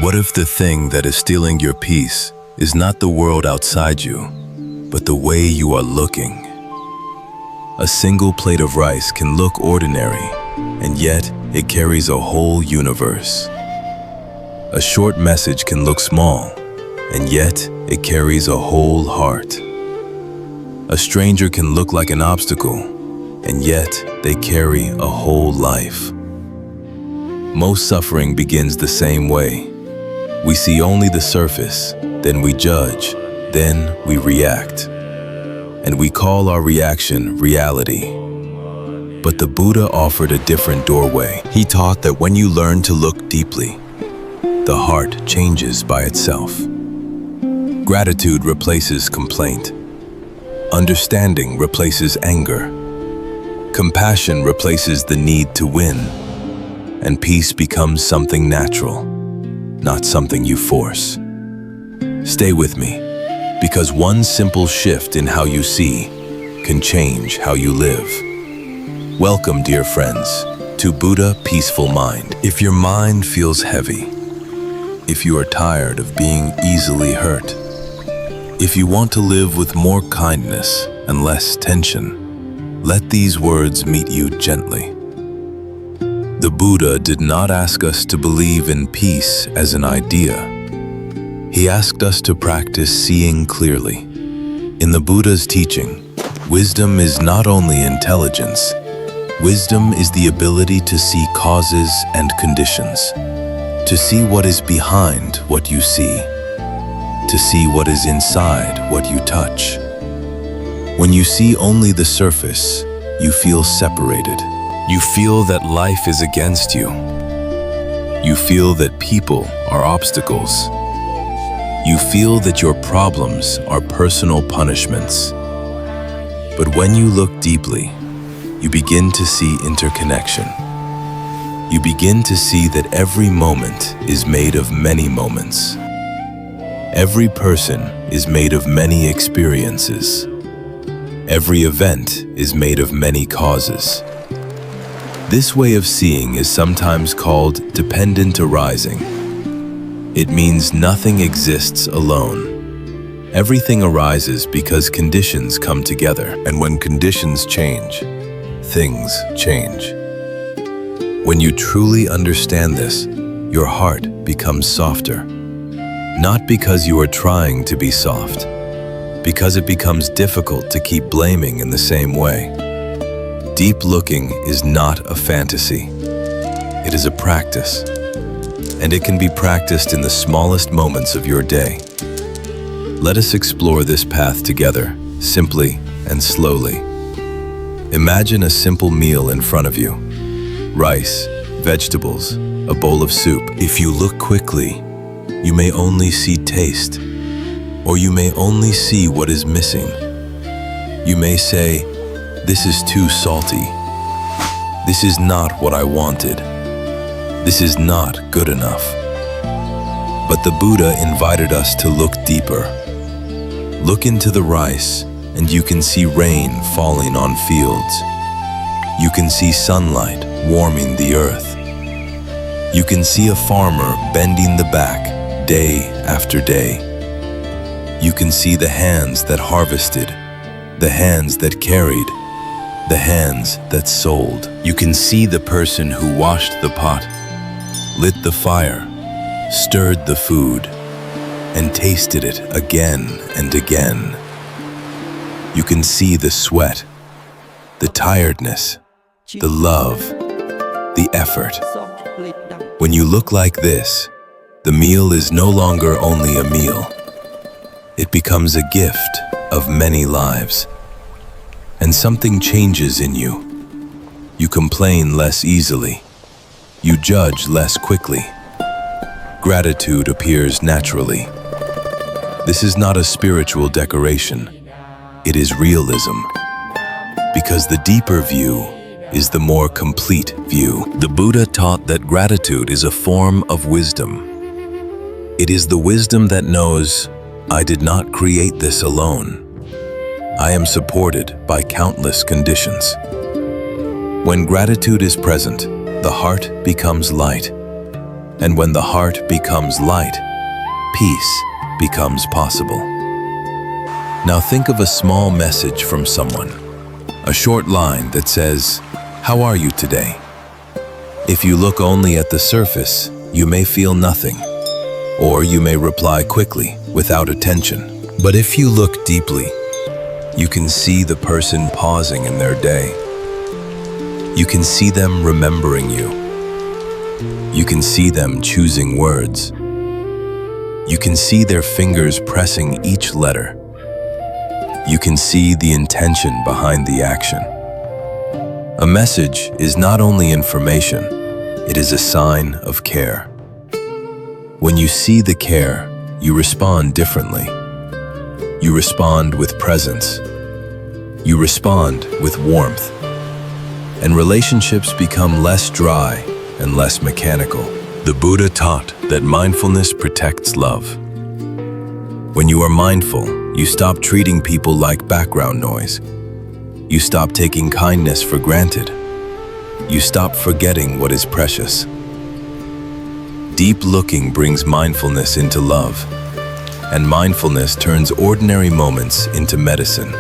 What if the thing that is stealing your peace is not the world outside you, but the way you are looking? A single plate of rice can look ordinary, and yet it carries a whole universe. A short message can look small, and yet it carries a whole heart. A stranger can look like an obstacle, and yet they carry a whole life. Most suffering begins the same way. We see only the surface, then we judge, then we react. And we call our reaction reality. But the Buddha offered a different doorway. He taught that when you learn to look deeply, the heart changes by itself. Gratitude replaces complaint. Understanding replaces anger. Compassion replaces the need to win. And peace becomes something natural, not something you force. Stay with me, because one simple shift in how you see can change how you live. Welcome, dear friends, to Buddha Peaceful Mind. If your mind feels heavy, if you are tired of being easily hurt, if you want to live with more kindness and less tension, let these words meet you gently. The Buddha did not ask us to believe in peace as an idea. He asked us to practice seeing clearly. In the Buddha's teaching, wisdom is not only intelligence. Wisdom is the ability to see causes and conditions, to see what is behind what you see, to see what is inside what you touch. When you see only the surface, you feel separated. You feel that life is against you. You feel that people are obstacles. You feel that your problems are personal punishments. But when you look deeply, you begin to see interconnection. You begin to see that every moment is made of many moments. Every person is made of many experiences. Every event is made of many causes. This way of seeing is sometimes called dependent arising. It means nothing exists alone. Everything arises because conditions come together, and when conditions change, things change. When you truly understand this, your heart becomes softer. Not because you are trying to be soft, because it becomes difficult to keep blaming in the same way. Deep looking is not a fantasy. It is a practice, and it can be practiced in the smallest moments of your day. Let us explore this path together, simply and slowly. Imagine a simple meal in front of you. Rice, vegetables, a bowl of soup. If you look quickly, you may only see taste, or you may only see what is missing. You may say, "This is too salty. This is not what I wanted. This is not good enough." But the Buddha invited us to look deeper. Look into the rice, and you can see rain falling on fields. You can see sunlight warming the earth. You can see a farmer bending the back day after day. You can see the hands that harvested, the hands that carried, the hands that sold. You can see the person who washed the pot, lit the fire, stirred the food, and tasted it again and again. You can see the sweat, the tiredness, the love, the effort. When you look like this, the meal is no longer only a meal. It becomes a gift of many lives. And something changes in you. You complain less easily. You judge less quickly. Gratitude appears naturally. This is not a spiritual decoration. It is realism. Because the deeper view is the more complete view. The Buddha taught that gratitude is a form of wisdom. It is the wisdom that knows, I did not create this alone. I am supported by countless conditions. When gratitude is present, the heart becomes light. And when the heart becomes light, peace becomes possible. Now think of a small message from someone, a short line that says, "How are you today?" If you look only at the surface, you may feel nothing, or you may reply quickly without attention. But if you look deeply, you can see the person pausing in their day. You can see them remembering you. You can see them choosing words. You can see their fingers pressing each letter. You can see the intention behind the action. A message is not only information, it is a sign of care. When you see the care, you respond differently. You respond with presence. You respond with warmth. And relationships become less dry and less mechanical. The Buddha taught that mindfulness protects love. When you are mindful, you stop treating people like background noise. You stop taking kindness for granted. You stop forgetting what is precious. Deep looking brings mindfulness into love, and mindfulness turns ordinary moments into medicine.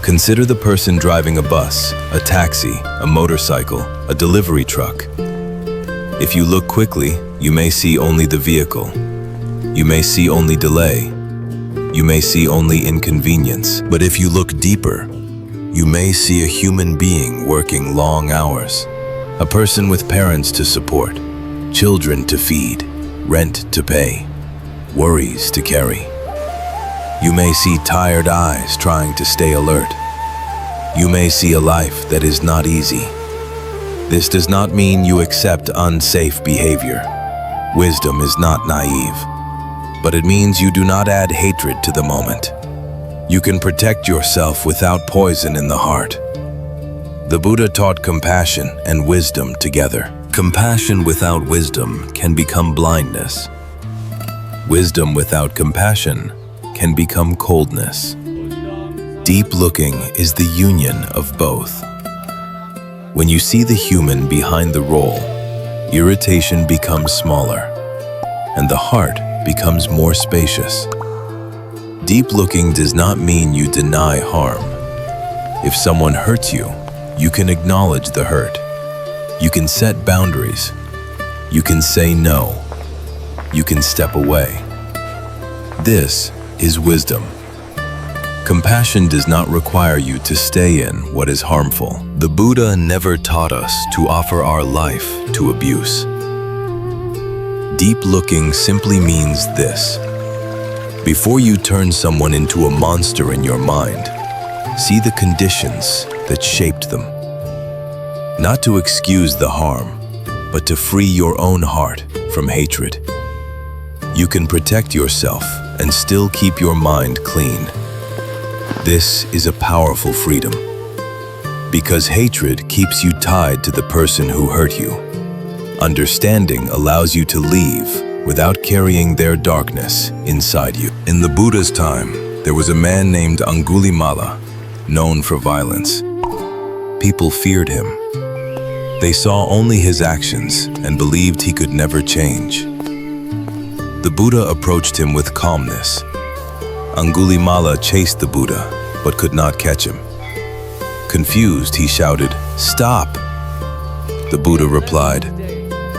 Consider the person driving a bus, a taxi, a motorcycle, a delivery truck. If you look quickly, you may see only the vehicle. You may see only delay. You may see only inconvenience. But if you look deeper, you may see a human being working long hours, a person with parents to support, children to feed, rent to pay, worries to carry. You may see tired eyes trying to stay alert. You may see a life that is not easy. This does not mean you accept unsafe behavior. Wisdom is not naive, but it means you do not add hatred to the moment. You can protect yourself without poison in the heart. The Buddha taught compassion and wisdom together. Compassion without wisdom can become blindness. Wisdom without compassion can become coldness. Deep looking is the union of both. When you see the human behind the role, irritation becomes smaller, and the heart becomes more spacious. Deep looking does not mean you deny harm. If someone hurts you, you can acknowledge the hurt. You can set boundaries. You can say no. You can step away. This is wisdom. Compassion does not require you to stay in what is harmful. The Buddha never taught us to offer our life to abuse. Deep looking simply means this. Before you turn someone into a monster in your mind, see the conditions that shaped them. Not to excuse the harm, but to free your own heart from hatred. You can protect yourself and still keep your mind clean. This is a powerful freedom, because hatred keeps you tied to the person who hurt you. Understanding allows you to leave without carrying their darkness inside you. In the Buddha's time, there was a man named Angulimala, known for violence. People feared him. They saw only his actions and believed he could never change. The Buddha approached him with calmness. Angulimala chased the Buddha, but could not catch him. Confused, he shouted, "Stop!" The Buddha replied,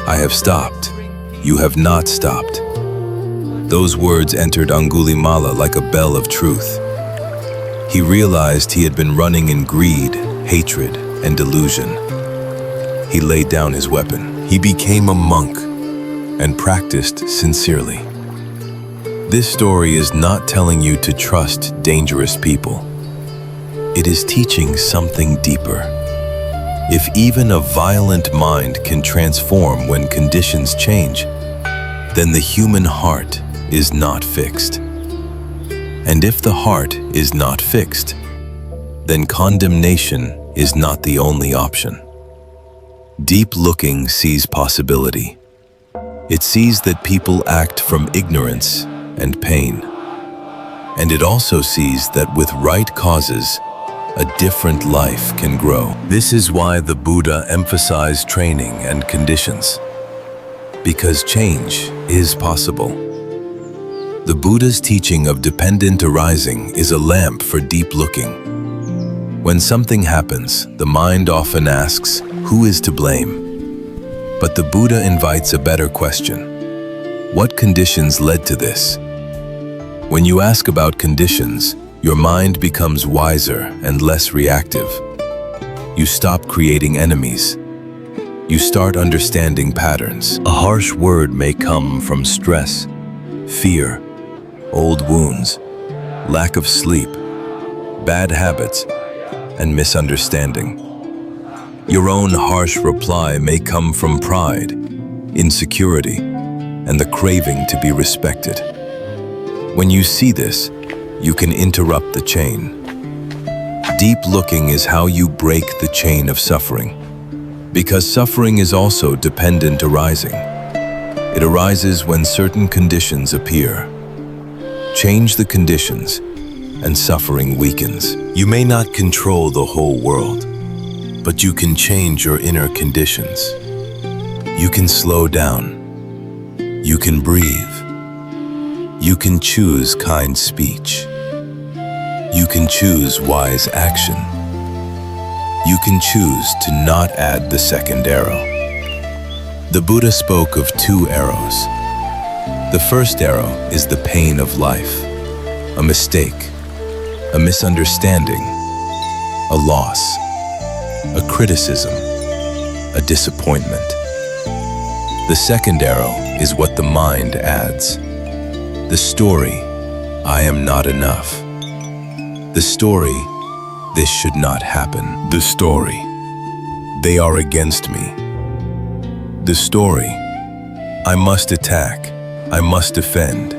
"I have stopped. You have not stopped." Those words entered Angulimala like a bell of truth. He realized he had been running in greed, hatred, and delusion. He laid down his weapon. He became a monk and practiced sincerely. This story is not telling you to trust dangerous people. It is teaching something deeper. If even a violent mind can transform when conditions change, then the human heart is not fixed. And if the heart is not fixed, then condemnation is not the only option. Deep looking sees possibility. It sees that people act from ignorance and pain. And it also sees that with right causes, a different life can grow. This is why the Buddha emphasized training and conditions. because change is possible. The Buddha's teaching of dependent arising is a lamp for deep looking. When something happens, the mind often asks, who is to blame? But the Buddha invites a better question. What conditions led to this? When you ask about conditions, your mind becomes wiser and less reactive. You stop creating enemies. You start understanding patterns. A harsh word may come from stress, fear, old wounds, lack of sleep, bad habits, and misunderstanding. Your own harsh reply may come from pride, insecurity, and the craving to be respected. When you see this, you can interrupt the chain. Deep looking is how you break the chain of suffering, because suffering is also dependent arising. It arises when certain conditions appear. Change the conditions, and suffering weakens. You may not control the whole world, but you can change your inner conditions. You can slow down. You can breathe. You can choose kind speech. You can choose wise action. You can choose to not add the second arrow. The Buddha spoke of 2 arrows. The first arrow is the pain of life, a mistake, a misunderstanding, a loss, a criticism, a disappointment. The second arrow is what the mind adds. The story, I am not enough. The story, this should not happen. The story, they are against me. The story, I must attack, I must defend,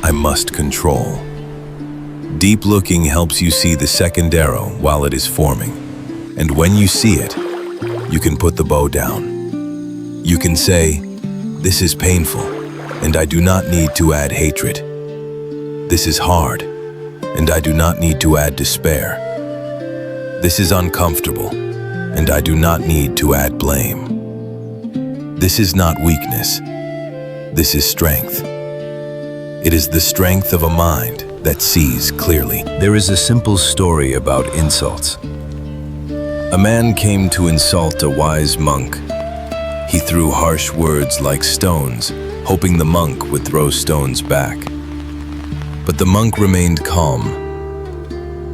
I must control. Deep looking helps you see the second arrow while it is forming. And when you see it, you can put the bow down. You can say, this is painful, and I do not need to add hatred. This is hard, and I do not need to add despair. This is uncomfortable, and I do not need to add blame. This is not weakness. This is strength. It is the strength of a mind that sees clearly. There is a simple story about insults. A man came to insult a wise monk. He threw harsh words like stones, hoping the monk would throw stones back. But the monk remained calm.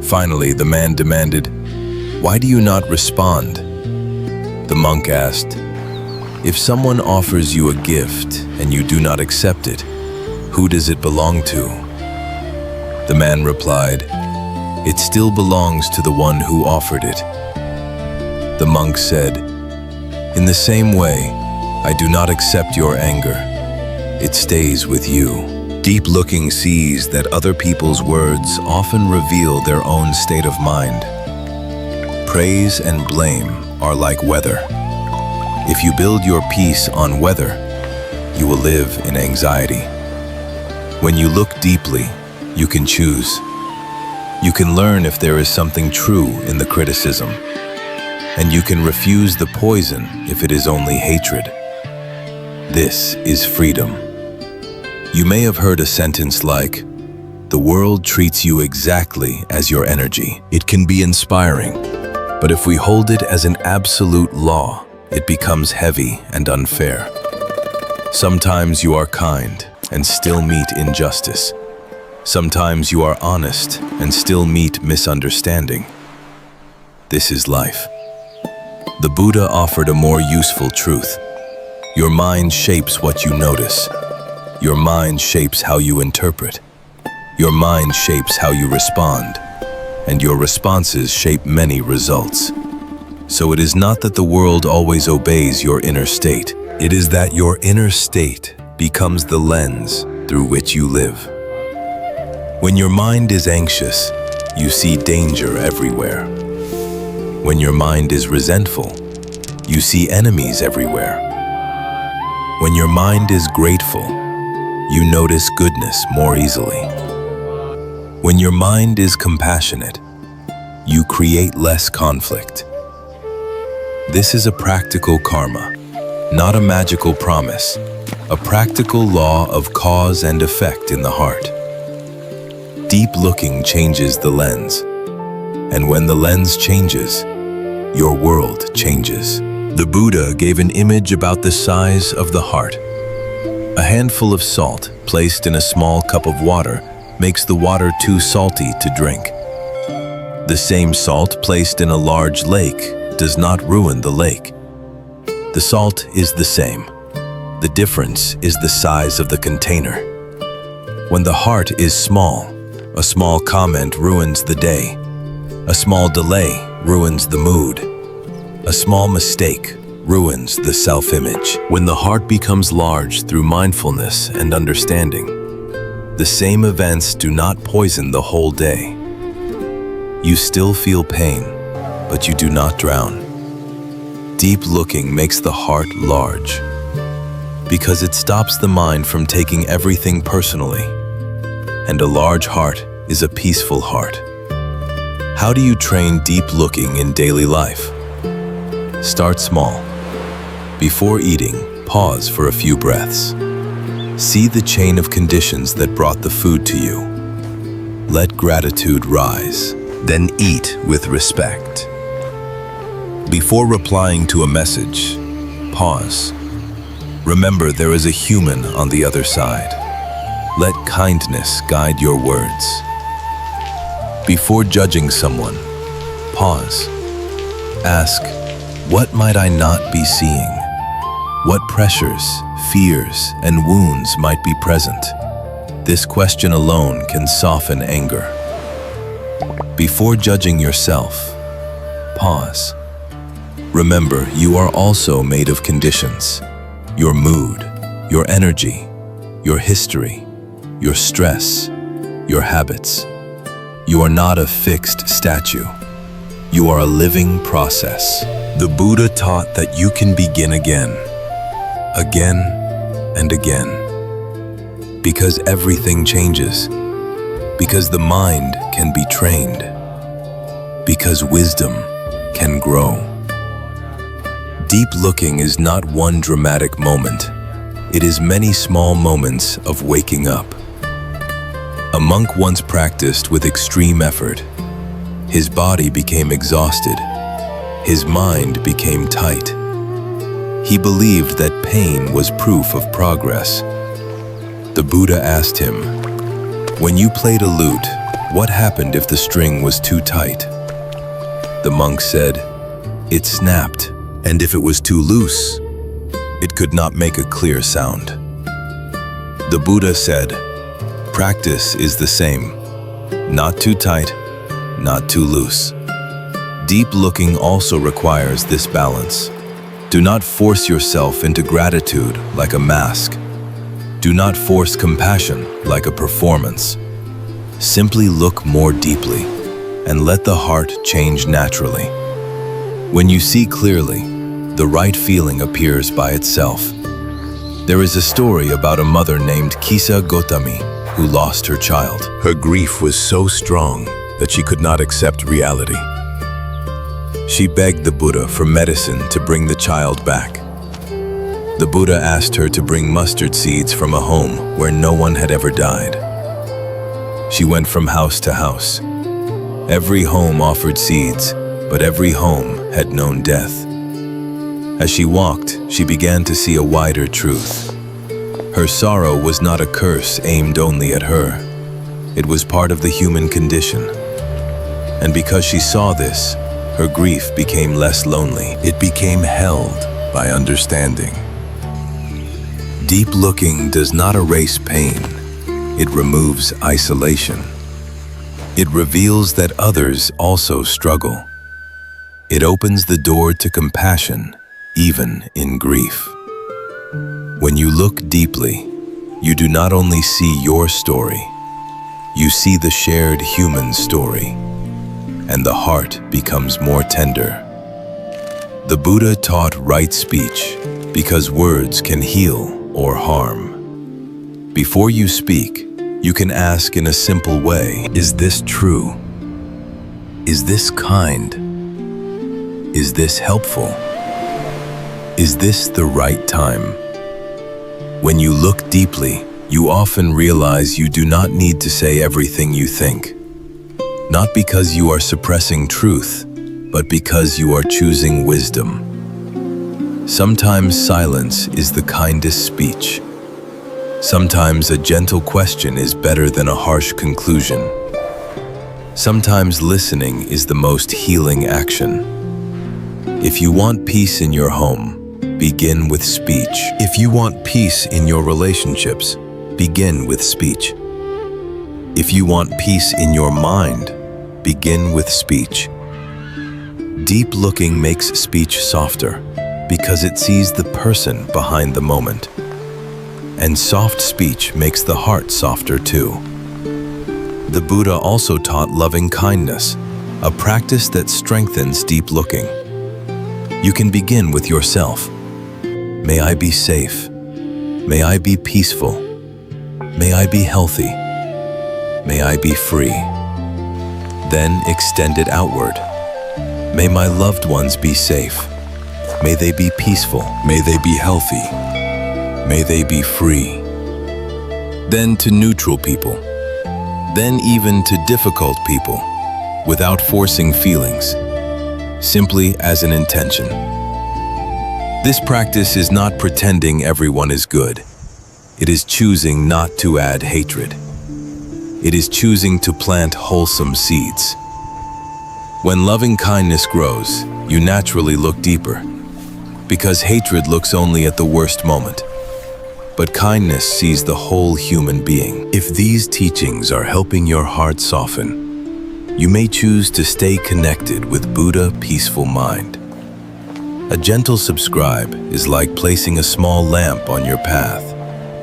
Finally, the man demanded, "Why do you not respond?" The monk asked, "If someone offers you a gift and you do not accept it, who does it belong to?" The man replied, "It still belongs to the one who offered it." The monk said, "In the same way, I do not accept your anger. It stays with you." Deep looking sees that other people's words often reveal their own state of mind. Praise and blame are like weather. If you build your peace on weather, you will live in anxiety. When you look deeply, you can choose. You can learn if there is something true in the criticism, and you can refuse the poison if it is only hatred. This is freedom. You may have heard a sentence like, "The world treats you exactly as your energy." It can be inspiring, but if we hold it as an absolute law, it becomes heavy and unfair. Sometimes you are kind and still meet injustice. Sometimes you are honest and still meet misunderstanding. This is life. The Buddha offered a more useful truth. Your mind shapes what you notice. Your mind shapes how you interpret. Your mind shapes how you respond. And your responses shape many results. So it is not that the world always obeys your inner state. It is that your inner state becomes the lens through which you live. When your mind is anxious, you see danger everywhere. When your mind is resentful, you see enemies everywhere. When your mind is grateful, you notice goodness more easily. When your mind is compassionate, you create less conflict. This is a practical karma. not a magical promise, a practical law of cause and effect in the heart. Deep looking changes the lens, and when the lens changes, your world changes. The Buddha gave an image about the size of the heart. A handful of salt placed in a small cup of water makes the water too salty to drink. The same salt placed in a large lake does not ruin the lake. The salt is the same. The difference is the size of the container. When the heart is small, a small comment ruins the day. A small delay ruins the mood. A small mistake ruins the self-image. When the heart becomes large through mindfulness and understanding, the same events do not poison the whole day. You still feel pain, but you do not drown. Deep looking makes the heart large, because it stops the mind from taking everything personally. And a large heart is a peaceful heart. How do you train deep looking in daily life? Start small. Before eating, pause for a few breaths. See the chain of conditions that brought the food to you. Let gratitude rise. Then eat with respect. Before replying to a message, pause. Remember there is a human on the other side. Let kindness guide your words. Before judging someone, pause. Ask, what might I not be seeing? What pressures, fears, and wounds might be present? This question alone can soften anger. Before judging yourself, pause. Remember, you are also made of conditions. Your mood, your energy, your history, your stress, your habits. You are not a fixed statue. You are a living process. The Buddha taught that you can begin again and again. Because everything changes. Because the mind can be trained. Because wisdom can grow. Deep looking is not one dramatic moment. It is many small moments of waking up. A monk once practiced with extreme effort. His body became exhausted. His mind became tight. He believed that pain was proof of progress. The Buddha asked him, "When you played a lute, what happened if the string was too tight?" The monk said, "It snapped, and if it was too loose, it could not make a clear sound." The Buddha said, "Practice is the same. Not too tight, not too loose." Deep looking also requires this balance. Do not force yourself into gratitude like a mask. Do not force compassion like a performance. Simply look more deeply and let the heart change naturally. When you see clearly, the right feeling appears by itself. There is a story about a mother named Kisa Gotami who lost her child. Her grief was so strong that she could not accept reality. She begged the Buddha for medicine to bring the child back. The Buddha asked her to bring mustard seeds from a home where no one had ever died. She went from house to house. Every home offered seeds, but every home had known death. As she walked, she began to see a wider truth. Her sorrow was not a curse aimed only at her. It was part of the human condition. And because she saw this, her grief became less lonely. It became held by understanding. Deep looking does not erase pain. It removes isolation. It reveals that others also struggle. It opens the door to compassion, even in grief. When you look deeply, you do not only see your story, you see the shared human story, and the heart becomes more tender. The Buddha taught right speech because words can heal or harm. Before you speak, you can ask in a simple way, is this true? Is this kind? Is this helpful? Is this the right time? When you look deeply, you often realize you do not need to say everything you think. Not because you are suppressing truth, but because you are choosing wisdom. Sometimes silence is the kindest speech. Sometimes a gentle question is better than a harsh conclusion. Sometimes listening is the most healing action. If you want peace in your home, begin with speech. If you want peace in your relationships, begin with speech. If you want peace in your mind, begin with speech. Deep looking makes speech softer because it sees the person behind the moment. And soft speech makes the heart softer too. The Buddha also taught loving kindness, a practice that strengthens deep looking. You can begin with yourself. May I be safe. May I be peaceful. May I be healthy. May I be free. Then extend it outward. May my loved ones be safe. May they be peaceful. May they be healthy. May they be free. Then to neutral people. Then even to difficult people, without forcing feelings, simply as an intention. This practice is not pretending everyone is good. It is choosing not to add hatred. It is choosing to plant wholesome seeds. When loving kindness grows, you naturally look deeper, because hatred looks only at the worst moment. But kindness sees the whole human being. If these teachings are helping your heart soften, you may choose to stay connected with Buddha Peaceful Mind. A gentle subscribe is like placing a small lamp on your path,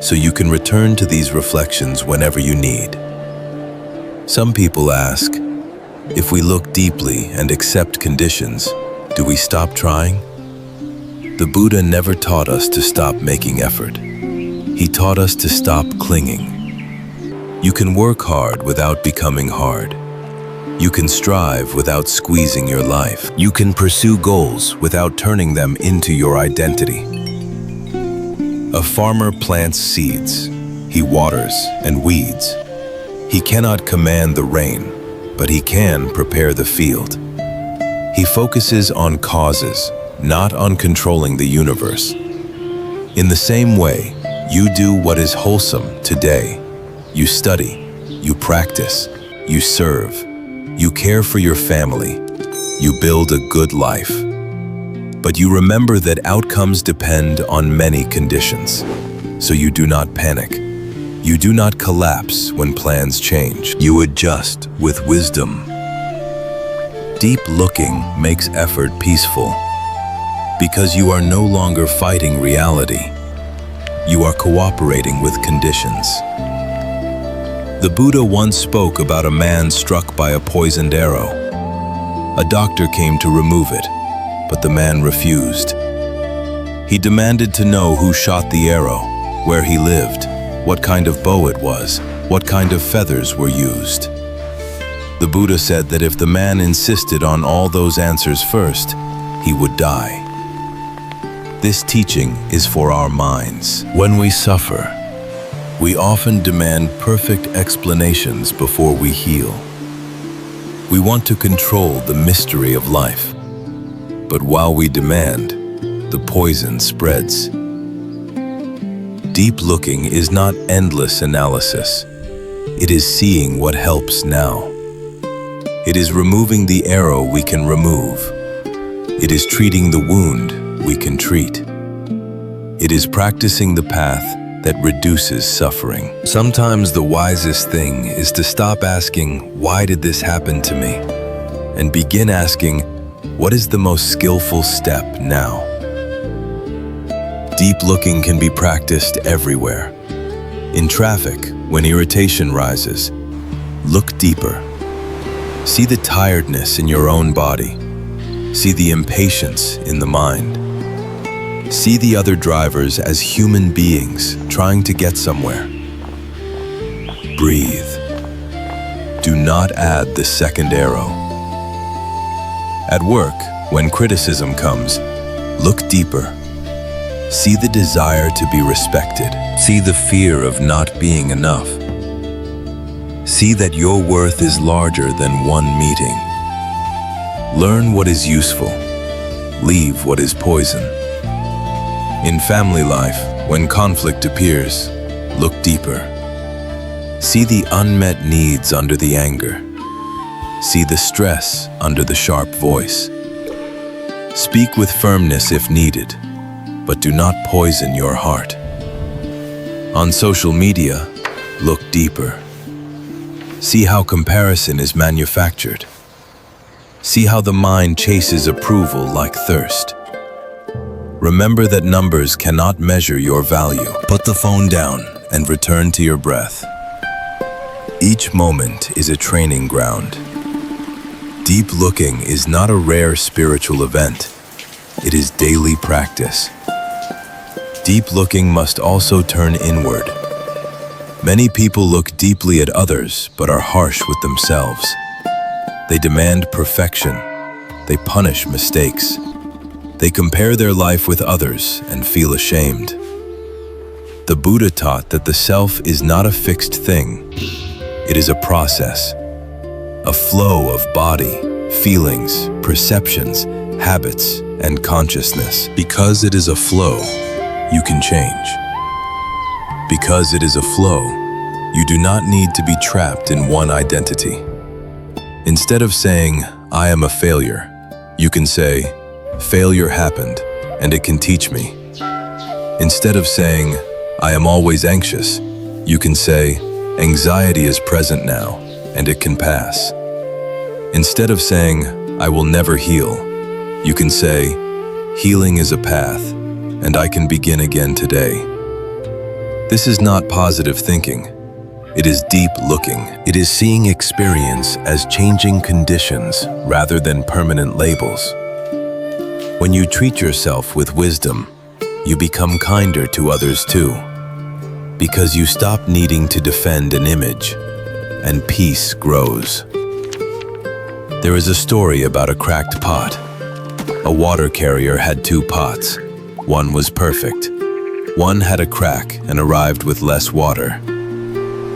so you can return to these reflections whenever you need. Some people ask, if we look deeply and accept conditions, do we stop trying? The Buddha never taught us to stop making effort. He taught us to stop clinging. You can work hard without becoming hard. You can strive without squeezing your life. You can pursue goals without turning them into your identity. A farmer plants seeds. He waters and weeds. He cannot command the rain, but he can prepare the field. He focuses on causes, not on controlling the universe. In the same way, you do what is wholesome today. You study, you practice, you serve, you care for your family, you build a good life. But you remember that outcomes depend on many conditions, so you do not panic. You do not collapse when plans change. You adjust with wisdom. Deep looking makes effort peaceful, because you are no longer fighting reality. You are cooperating with conditions. The Buddha once spoke about a man struck by a poisoned arrow. A doctor came to remove it, but the man refused. He demanded to know who shot the arrow, where he lived, what kind of bow it was, what kind of feathers were used. The Buddha said that if the man insisted on all those answers first, he would die. This teaching is for our minds. When we suffer, we often demand perfect explanations before we heal. We want to control the mystery of life. But while we demand, the poison spreads. Deep looking is not endless analysis. It is seeing what helps now. It is removing the arrow we can remove. It is treating the wound we can treat. It is practicing the path that reduces suffering. Sometimes the wisest thing is to stop asking, why did this happen to me? And begin asking, what is the most skillful step now? Deep looking can be practiced everywhere. In traffic, when irritation rises, look deeper. See the tiredness in your own body. See the impatience in the mind. See the other drivers as human beings trying to get somewhere. Breathe. Do not add the second arrow. At work, when criticism comes, look deeper. See the desire to be respected. See the fear of not being enough. See that your worth is larger than one meeting. Learn what is useful. Leave what is poison. In family life, when conflict appears, look deeper. See the unmet needs under the anger. See the stress under the sharp voice. Speak with firmness if needed, but do not poison your heart. On social media, look deeper. See how comparison is manufactured. See how the mind chases approval like thirst. Remember that numbers cannot measure your value. Put the phone down and return to your breath. Each moment is a training ground. Deep looking is not a rare spiritual event. It is daily practice. Deep looking must also turn inward. Many people look deeply at others but are harsh with themselves. They demand perfection. They punish mistakes. They compare their life with others and feel ashamed. The Buddha taught that the self is not a fixed thing. It is a process, a flow of body, feelings, perceptions, habits, and consciousness. Because it is a flow, you can change. Because it is a flow, you do not need to be trapped in one identity. Instead of saying, "I am a failure," you can say, "Failure happened, and it can teach me." Instead of saying, "I am always anxious," you can say, "Anxiety is present now, and it can pass." Instead of saying, "I will never heal," you can say, "Healing is a path, and I can begin again today." This is not positive thinking. It is deep looking. It is seeing experience as changing conditions rather than permanent labels. When you treat yourself with wisdom, you become kinder to others too, because you stop needing to defend an image, and peace grows. There is a story about a cracked pot. A water carrier had two pots. One was perfect. One had a crack and arrived with less water.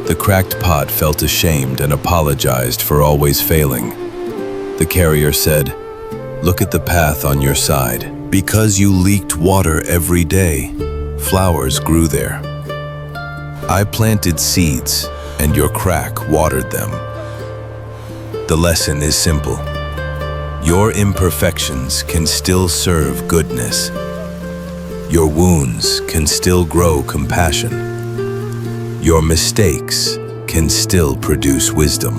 The cracked pot felt ashamed and apologized for always failing. The carrier said, "Look at the path on your side. Because you leaked water every day, flowers grew there. I planted seeds, and your crack watered them." The lesson is simple. Your imperfections can still serve goodness. Your wounds can still grow compassion. Your mistakes can still produce wisdom.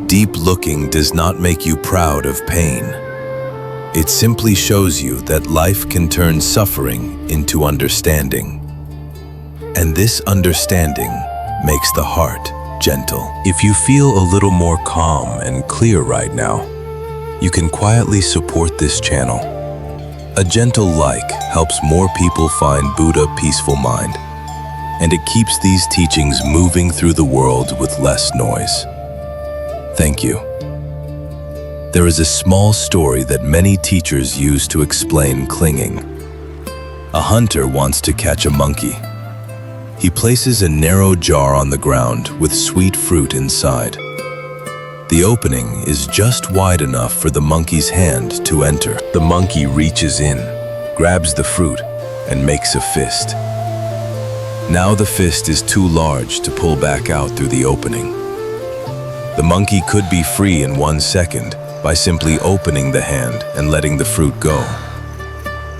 Deep looking does not make you proud of pain. It simply shows you that life can turn suffering into understanding. And this understanding makes the heart gentle. If you feel a little more calm and clear right now, you can quietly support this channel. A gentle like helps more people find Buddha peaceful mind, and it keeps these teachings moving through the world with less noise. Thank you. There is a small story that many teachers use to explain clinging. A hunter wants to catch a monkey. He places a narrow jar on the ground with sweet fruit inside. The opening is just wide enough for the monkey's hand to enter. The monkey reaches in, grabs the fruit, and makes a fist. Now the fist is too large to pull back out through the opening. The monkey could be free in 1 second by simply opening the hand and letting the fruit go.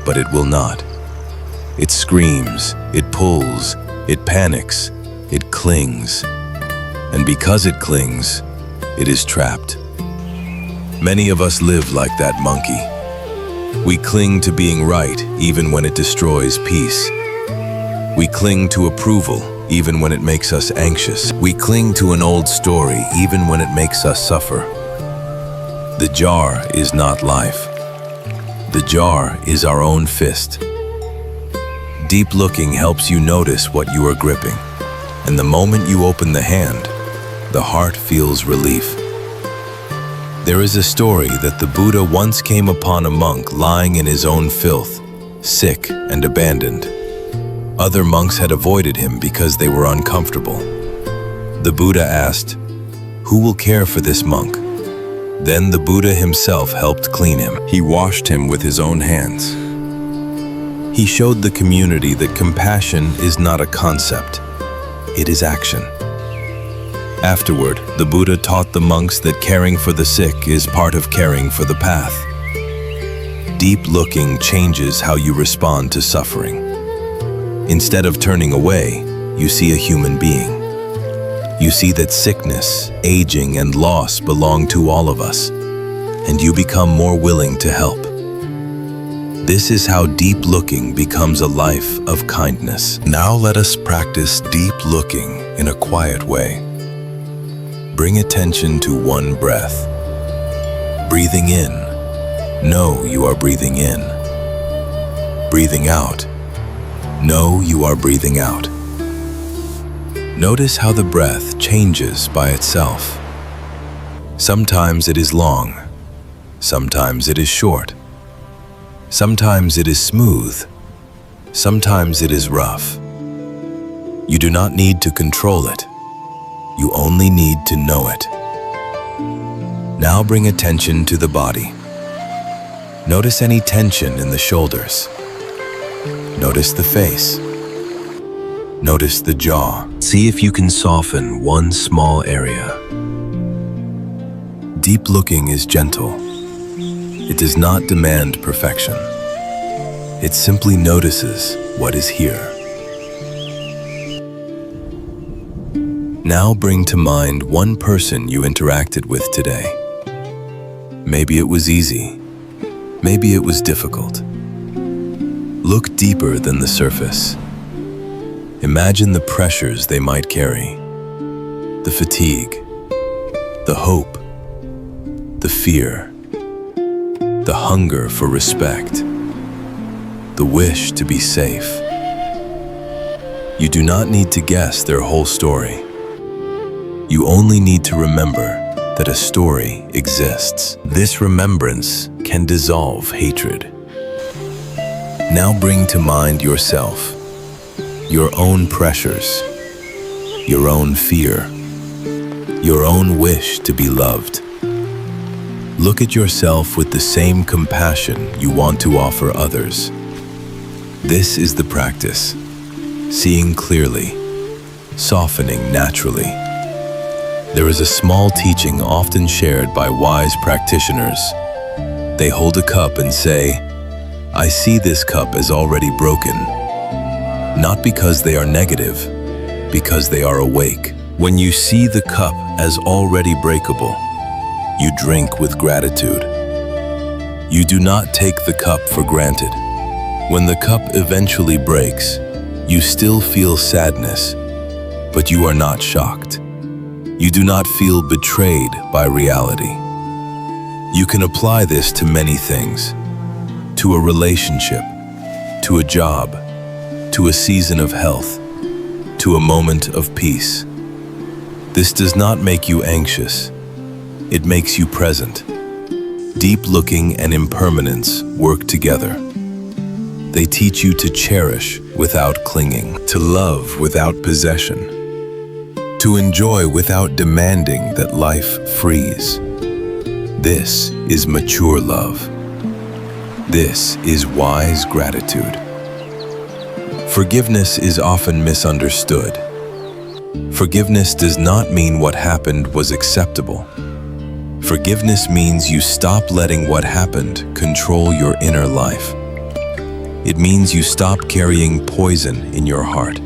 But it will not. It screams, it pulls, it panics, it clings. And because it clings, it is trapped. Many of us live like that monkey. We cling to being right even when it destroys peace. We cling to approval even when it makes us anxious. We cling to an old story even when it makes us suffer. The jar is not life. The jar is our own fist. Deep looking helps you notice what you are gripping, and the moment you open the hand, the heart feels relief. There is a story that the Buddha once came upon a monk lying in his own filth. sick and abandoned. Other monks had avoided him because they were uncomfortable. The Buddha asked, "Who will care for this monk?" Then the Buddha himself helped clean him. He washed him with his own hands. He showed the community that compassion is not a concept, it is action. Afterward, the Buddha taught the monks that caring for the sick is part of caring for the path. Deep looking changes how you respond to suffering. Instead of turning away, you see a human being. You see that sickness, aging, and loss belong to all of us, and you become more willing to help. This is how deep looking becomes a life of kindness. Now let us practice deep looking in a quiet way. Bring attention to one breath. Breathing in, know you are breathing in. Breathing out, know you are breathing out. Notice how the breath changes by itself. Sometimes it is long, sometimes it is short. Sometimes it is smooth, sometimes it is rough. You do not need to control it. You only need to know it. Now bring attention to the body. Notice any tension in the shoulders. Notice the face. Notice the jaw. See if you can soften one small area. Deep looking is gentle. It does not demand perfection. It simply notices what is here. Now bring to mind one person you interacted with today. Maybe it was easy. Maybe it was difficult. Look deeper than the surface. Imagine the pressures they might carry, the fatigue, the hope, the fear, the hunger for respect, the wish to be safe. You do not need to guess their whole story. You only need to remember that a story exists. This remembrance can dissolve hatred. Now bring to mind yourself, your own pressures, your own fear, your own wish to be loved. Look at yourself with the same compassion you want to offer others. This is the practice, seeing clearly, softening naturally. There is a small teaching often shared by wise practitioners. They hold a cup and say, "I see this cup as already broken." Not because they are negative, because they are awake. When you see the cup as already breakable, you drink with gratitude. You do not take the cup for granted. When the cup eventually breaks, you still feel sadness, but you are not shocked. You do not feel betrayed by reality. You can apply this to many things, to a relationship, to a job, to a season of health, to a moment of peace. This does not make you anxious. It makes you present. Deep looking and impermanence work together. They teach you to cherish without clinging, to love without possession, to enjoy without demanding that life freeze. This is mature love. This is wise gratitude. Forgiveness is often misunderstood. Forgiveness does not mean what happened was acceptable. Forgiveness means you stop letting what happened control your inner life. It means you stop carrying poison in your heart.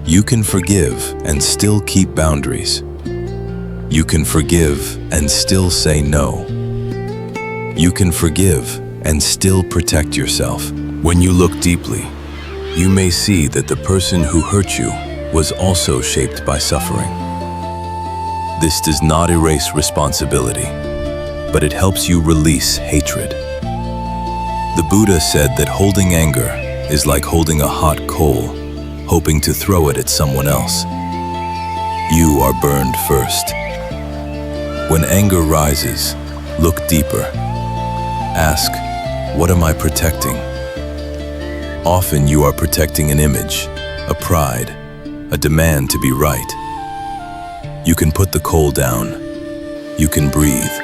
You can forgive and still keep boundaries. You can forgive and still say no. You can forgive and still protect yourself. When you look deeply, you may see that the person who hurt you was also shaped by suffering. This does not erase responsibility, but it helps you release hatred. The Buddha said that holding anger is like holding a hot coal, hoping to throw it at someone else. You are burned first. When anger rises, look deeper. Ask, what am I protecting? Often you are protecting an image, a pride, a demand to be right. You can put the coal down. You can breathe.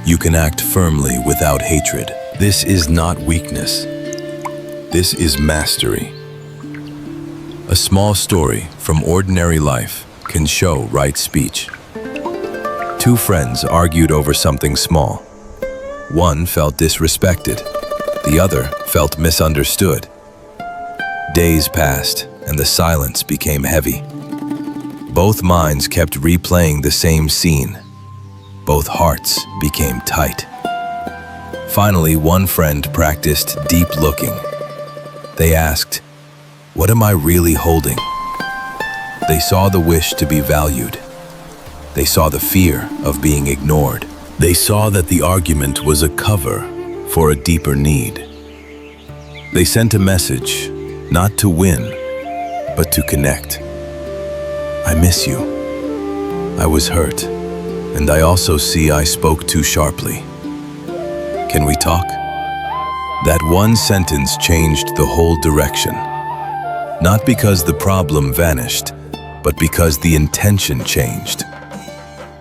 You can act firmly without hatred. This is not weakness. This is mastery. A small story from ordinary life can show right speech. Two friends argued over something small. One felt disrespected. The other felt misunderstood. Days passed, and the silence became heavy. Both minds kept replaying the same scene. Both hearts became tight. Finally, one friend practiced deep looking. They asked, "What am I really holding?" They saw the wish to be valued. They saw the fear of being ignored. They saw that the argument was a cover for a deeper need. They sent a message, not to win, but to connect. "I miss you. I was hurt, and I also see I spoke too sharply. Can we talk?" That one sentence changed the whole direction. Not because the problem vanished, but because the intention changed.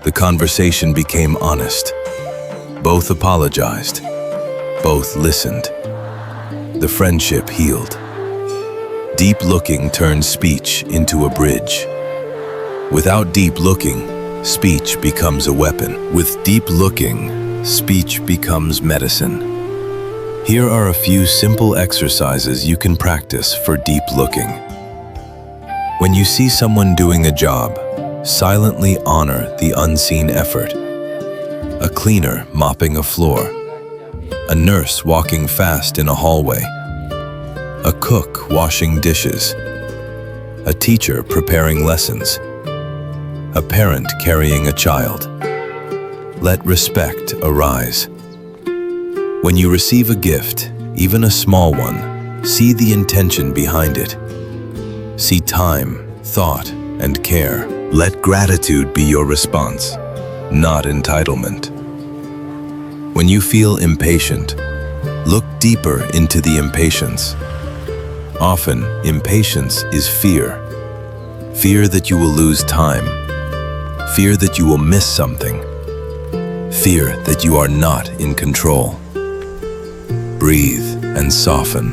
The conversation became honest. Both apologized. Both listened. The friendship healed. Deep looking turns speech into a bridge. Without deep looking, speech becomes a weapon. With deep looking, speech becomes medicine. Here are a few simple exercises you can practice for deep looking. When you see someone doing a job, silently honor the unseen effort. A cleaner mopping a floor. A nurse walking fast in a hallway. A cook washing dishes. A teacher preparing lessons. A parent carrying a child. Let respect arise. When you receive a gift, even a small one, see the intention behind it. See time, thought, and care. Let gratitude be your response, not entitlement. When you feel impatient, look deeper into the impatience. Often, impatience is fear. Fear that you will lose time. Fear that you will miss something. Fear that you are not in control. Breathe and soften.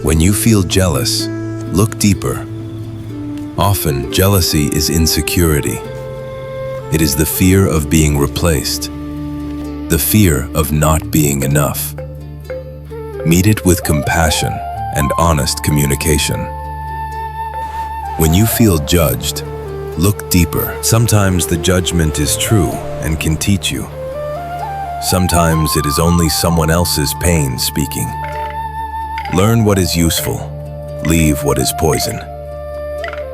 When you feel jealous, look deeper. Often, jealousy is insecurity. It is the fear of being replaced, the fear of not being enough. Meet it with compassion and honest communication. When you feel judged, look deeper. Sometimes the judgment is true and can teach you. Sometimes it is only someone else's pain speaking. Learn what is useful, leave what is poison.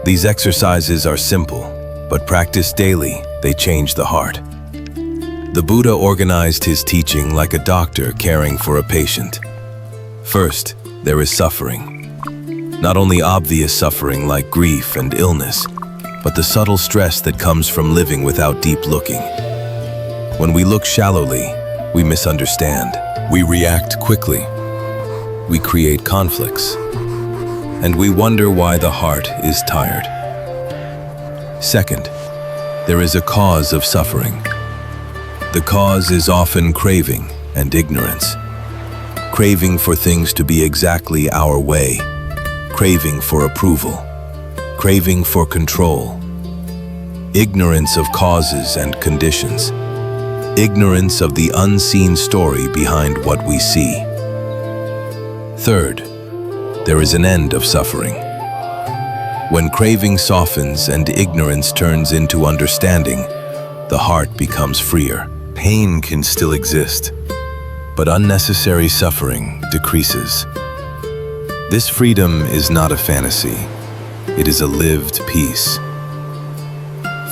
These exercises are simple, but practiced daily, they change the heart. The Buddha organized his teaching like a doctor caring for a patient. First, there is suffering. Not only obvious suffering like grief and illness, but the subtle stress that comes from living without deep looking. When we look shallowly, we misunderstand. We react quickly. We create conflicts. And we wonder why the heart is tired. Second, there is a cause of suffering. The cause is often craving and ignorance. Craving for things to be exactly our way. Craving for approval. Craving for control. Ignorance of causes and conditions. Ignorance of the unseen story behind what we see. Third, there is an end of suffering. When craving softens and ignorance turns into understanding, the heart becomes freer. Pain can still exist, but unnecessary suffering decreases. This freedom is not a fantasy. It is a lived peace.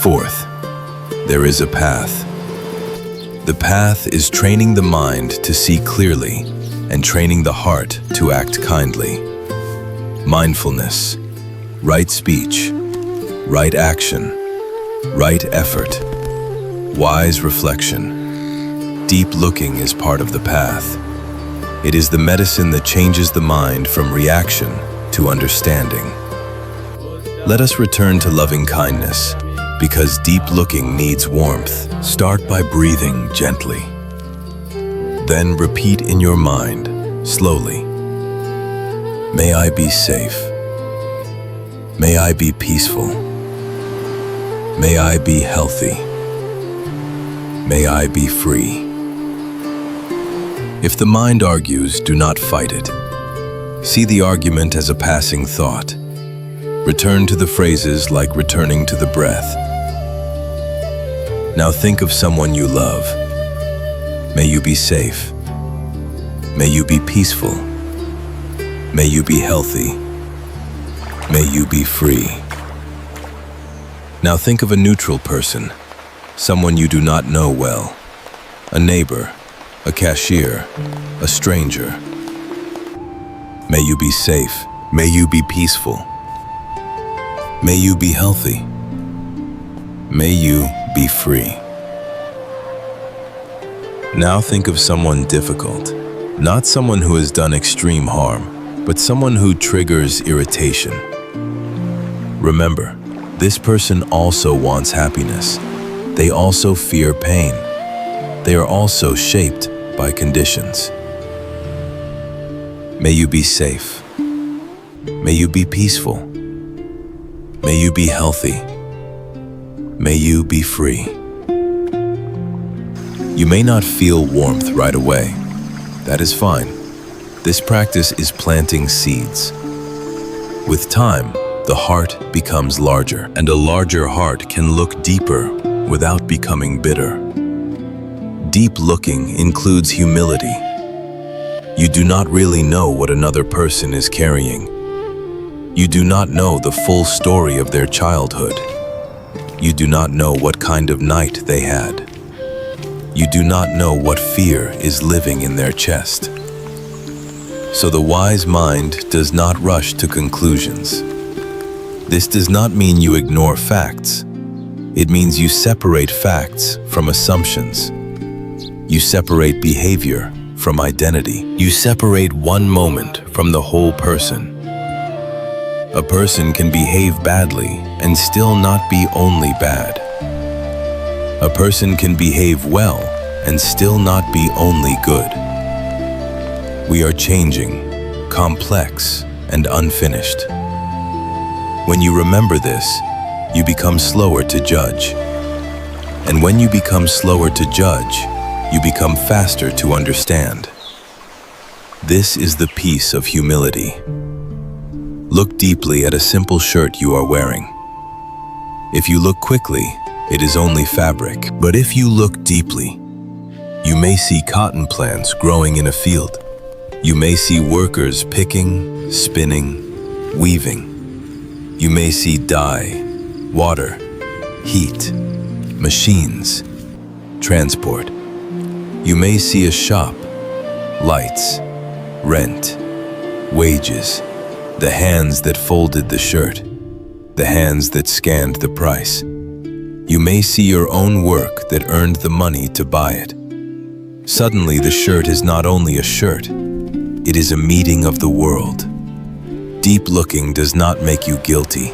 Fourth, there is a path. The path is training the mind to see clearly and training the heart to act kindly. Mindfulness, right speech, right action, right effort, wise reflection. Deep looking is part of the path. It is the medicine that changes the mind from reaction to understanding. Let us return to loving kindness, because deep looking needs warmth. Start by breathing gently. Then repeat in your mind, slowly. May I be safe. May I be peaceful. May I be healthy. May I be free. If the mind argues, do not fight it. See the argument as a passing thought. Return to the phrases like returning to the breath. Now think of someone you love. May you be safe. May you be peaceful. May you be healthy. May you be free. Now think of a neutral person, someone you do not know well, a neighbor, a cashier, a stranger. May you be safe. May you be peaceful. May you be healthy. May you be free. Now think of someone difficult, not someone who has done extreme harm, but someone who triggers irritation. Remember, this person also wants happiness. They also fear pain. They are also shaped by conditions. May you be safe. May you be peaceful. May you be healthy. May you be free. You may not feel warmth right away. That is fine. This practice is planting seeds. With time, the heart becomes larger, and a larger heart can look deeper without becoming bitter. Deep looking includes humility. You do not really know what another person is carrying. You do not know the full story of their childhood. You do not know what kind of night they had. You do not know what fear is living in their chest. So the wise mind does not rush to conclusions. This does not mean you ignore facts. It means you separate facts from assumptions. You separate behavior from identity. You separate one moment from the whole person. A person can behave badly and still not be only bad. A person can behave well and still not be only good. We are changing, complex, and unfinished. When you remember this, you become slower to judge. And when you become slower to judge, you become faster to understand. This is the peace of humility. Look deeply at a simple shirt you are wearing. If you look quickly, it is only fabric. But if you look deeply, you may see cotton plants growing in a field. You may see workers picking, spinning, weaving. You may see dye, water, heat, machines, transport. You may see a shop, lights, rent, wages, the hands that folded the shirt, the hands that scanned the price. You may see your own work that earned the money to buy it. Suddenly, the shirt is not only a shirt, it is a meeting of the world. Deep looking does not make you guilty.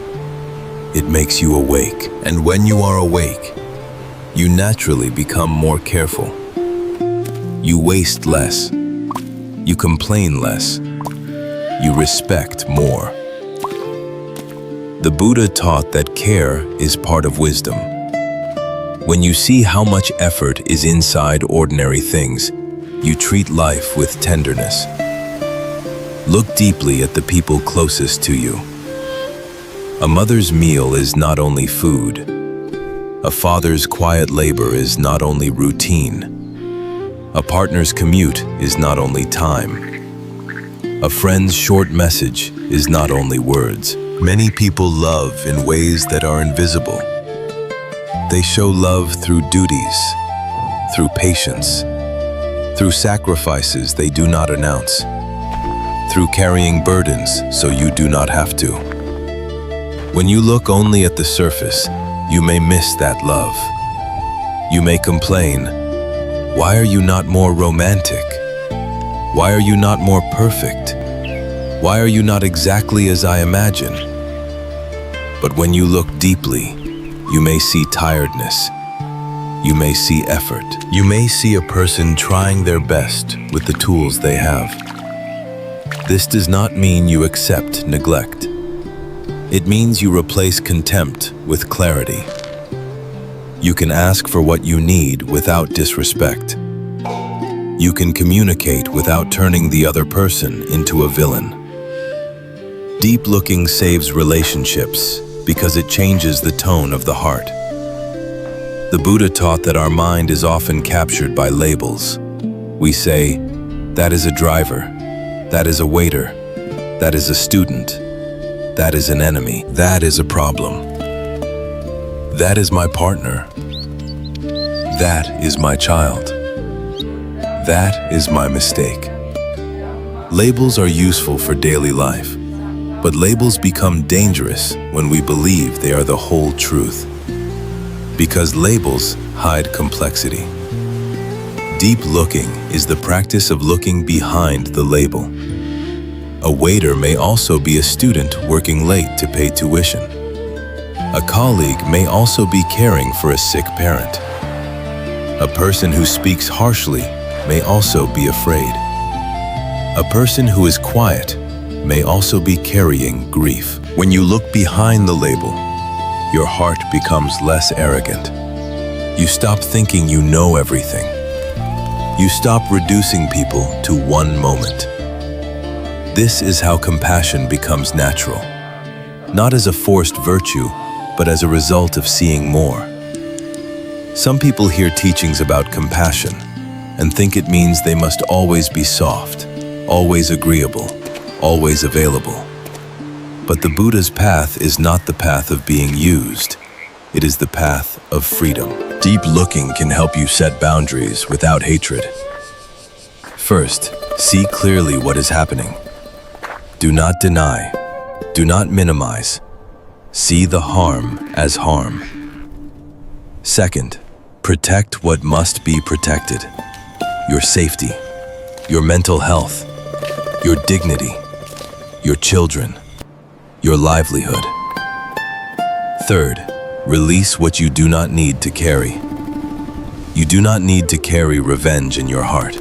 It makes you awake. And when you are awake, you naturally become more careful. You waste less. You complain less. You respect more. The Buddha taught that care is part of wisdom. When you see how much effort is inside ordinary things, you treat life with tenderness. Look deeply at the people closest to you. A mother's meal is not only food. A father's quiet labor is not only routine. A partner's commute is not only time. A friend's short message is not only words. Many people love in ways that are invisible. They show love through duties, through patience, through sacrifices they do not announce, through carrying burdens so you do not have to. When you look only at the surface, you may miss that love. You may complain, "Why are you not more romantic?" Why are you not more perfect? Why are you not exactly as I imagine? But when you look deeply, you may see tiredness. You may see effort. You may see a person trying their best with the tools they have. This does not mean you accept neglect. It means you replace contempt with clarity. You can ask for what you need without disrespect. You can communicate without turning the other person into a villain. Deep looking saves relationships because it changes the tone of the heart. The Buddha taught that our mind is often captured by labels. We say, that is a driver, that is a waiter, that is a student, that is an enemy, that is a problem. That is my partner. That is my child. That is my mistake. Labels are useful for daily life, but labels become dangerous when we believe they are the whole truth. Because labels hide complexity. Deep looking is the practice of looking behind the label. A waiter may also be a student working late to pay tuition. A colleague may also be caring for a sick parent. A person who speaks harshly may also be afraid. A person who is quiet may also be carrying grief. When you look behind the label, your heart becomes less arrogant. You stop thinking you know everything. You stop reducing people to one moment. This is how compassion becomes natural, not as a forced virtue, but as a result of seeing more. Some people hear teachings about compassion and think it means they must always be soft, always agreeable, always available. But the Buddha's path is not the path of being used. It is the path of freedom. Deep looking can help you set boundaries without hatred. First, see clearly what is happening. Do not deny. Do not minimize. See the harm as harm. Second, protect what must be protected. Your safety, your mental health, your dignity, your children, your livelihood. Third, release what you do not need to carry. You do not need to carry revenge in your heart.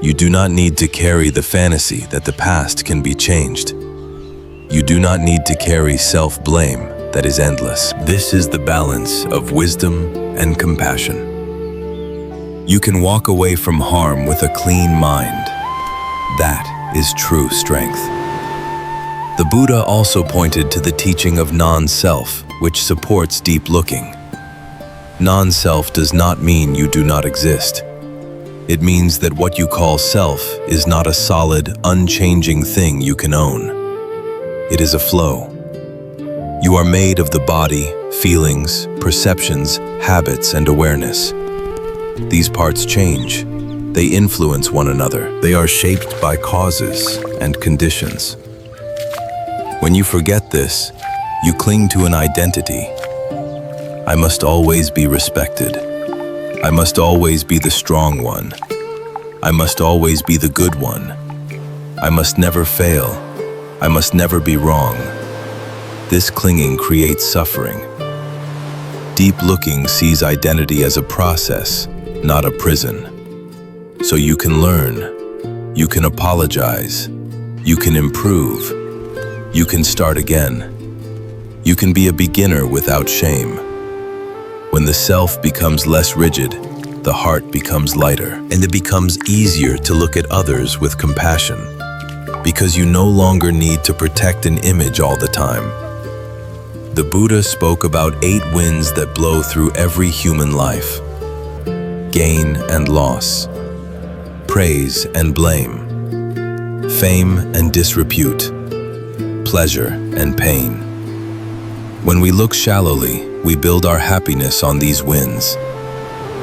You do not need to carry the fantasy that the past can be changed. You do not need to carry self-blame that is endless. This is the balance of wisdom and compassion. You can walk away from harm with a clean mind. That is true strength. The Buddha also pointed to the teaching of non-self, which supports deep looking. Non-self does not mean you do not exist. It means that what you call self is not a solid, unchanging thing you can own. It is a flow. You are made of the body, feelings, perceptions, habits, and awareness. These parts change. They influence one another. They are shaped by causes and conditions. When you forget this, you cling to an identity. I must always be respected. I must always be the strong one. I must always be the good one. I must never fail. I must never be wrong. This clinging creates suffering. Deep looking sees identity as a process, not a prison. So you can learn, you can apologize, you can improve, you can start again. You can be a beginner without shame. When the self becomes less rigid, the heart becomes lighter, and it becomes easier to look at others with compassion, because you no longer need to protect an image all the time. The Buddha spoke about 8 winds that blow through every human life: gain and loss, praise and blame, fame and disrepute, pleasure and pain. When we look shallowly, we build our happiness on these winds.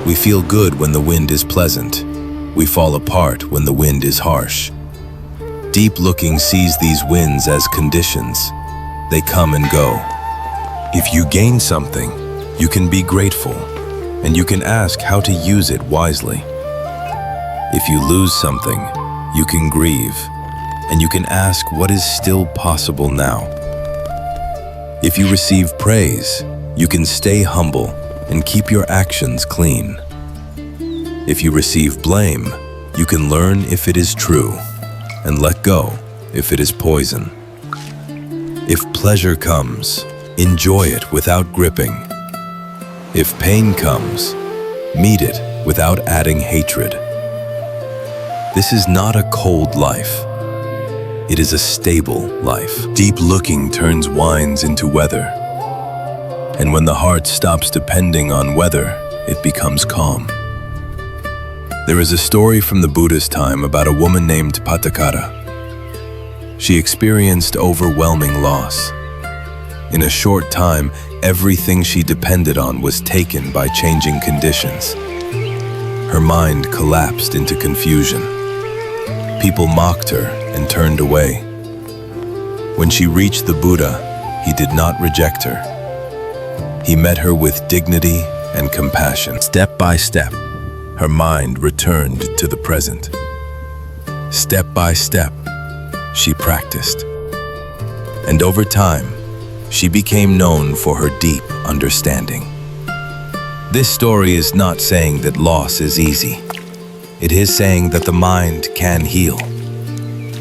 We feel good when the wind is pleasant. We fall apart when the wind is harsh. Deep looking sees these winds as conditions. They come and go. If you gain something, you can be grateful, and you can ask how to use it wisely. If you lose something, You can grieve, and you can ask what is still possible now. If you receive praise, you can stay humble and keep your actions clean. If you receive blame, you can learn if it is true and let go if it is poison. If pleasure comes, enjoy it without gripping. If pain comes, meet it without adding hatred. This is not a cold life. It is a stable life. Deep looking turns wines into weather. And when the heart stops depending on weather, it becomes calm. There is a story from the Buddha's time about a woman named Patakara. She experienced overwhelming loss. In a short time, everything she depended on was taken by changing conditions. Her mind collapsed into confusion. People mocked her and turned away. When she reached the Buddha, he did not reject her. He met her with dignity and compassion. Step by step, her mind returned to the present. Step by step, she practiced. And over time, she became known for her deep understanding. This story is not saying that loss is easy. It is saying that the mind can heal.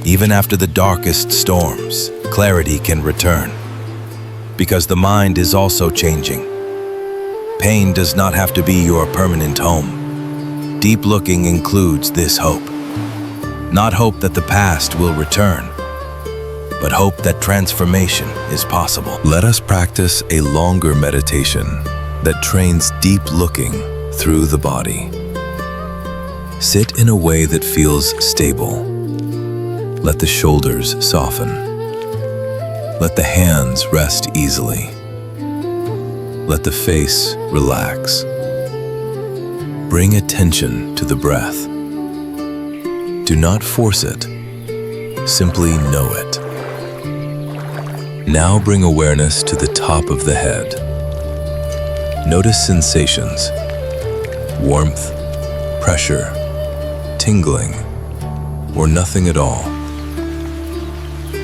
Even after the darkest storms, clarity can return. Because the mind is also changing. Pain does not have to be your permanent home. Deep looking includes this hope. Not hope that the past will return, but hope that transformation is possible. Let us practice a longer meditation that trains deep looking through the body. Sit in a way that feels stable. Let the shoulders soften. Let the hands rest easily. Let the face relax. Bring attention to the breath. Do not force it. Simply know it. Now bring awareness to the top of the head. Notice sensations, warmth, pressure, tingling, or nothing at all.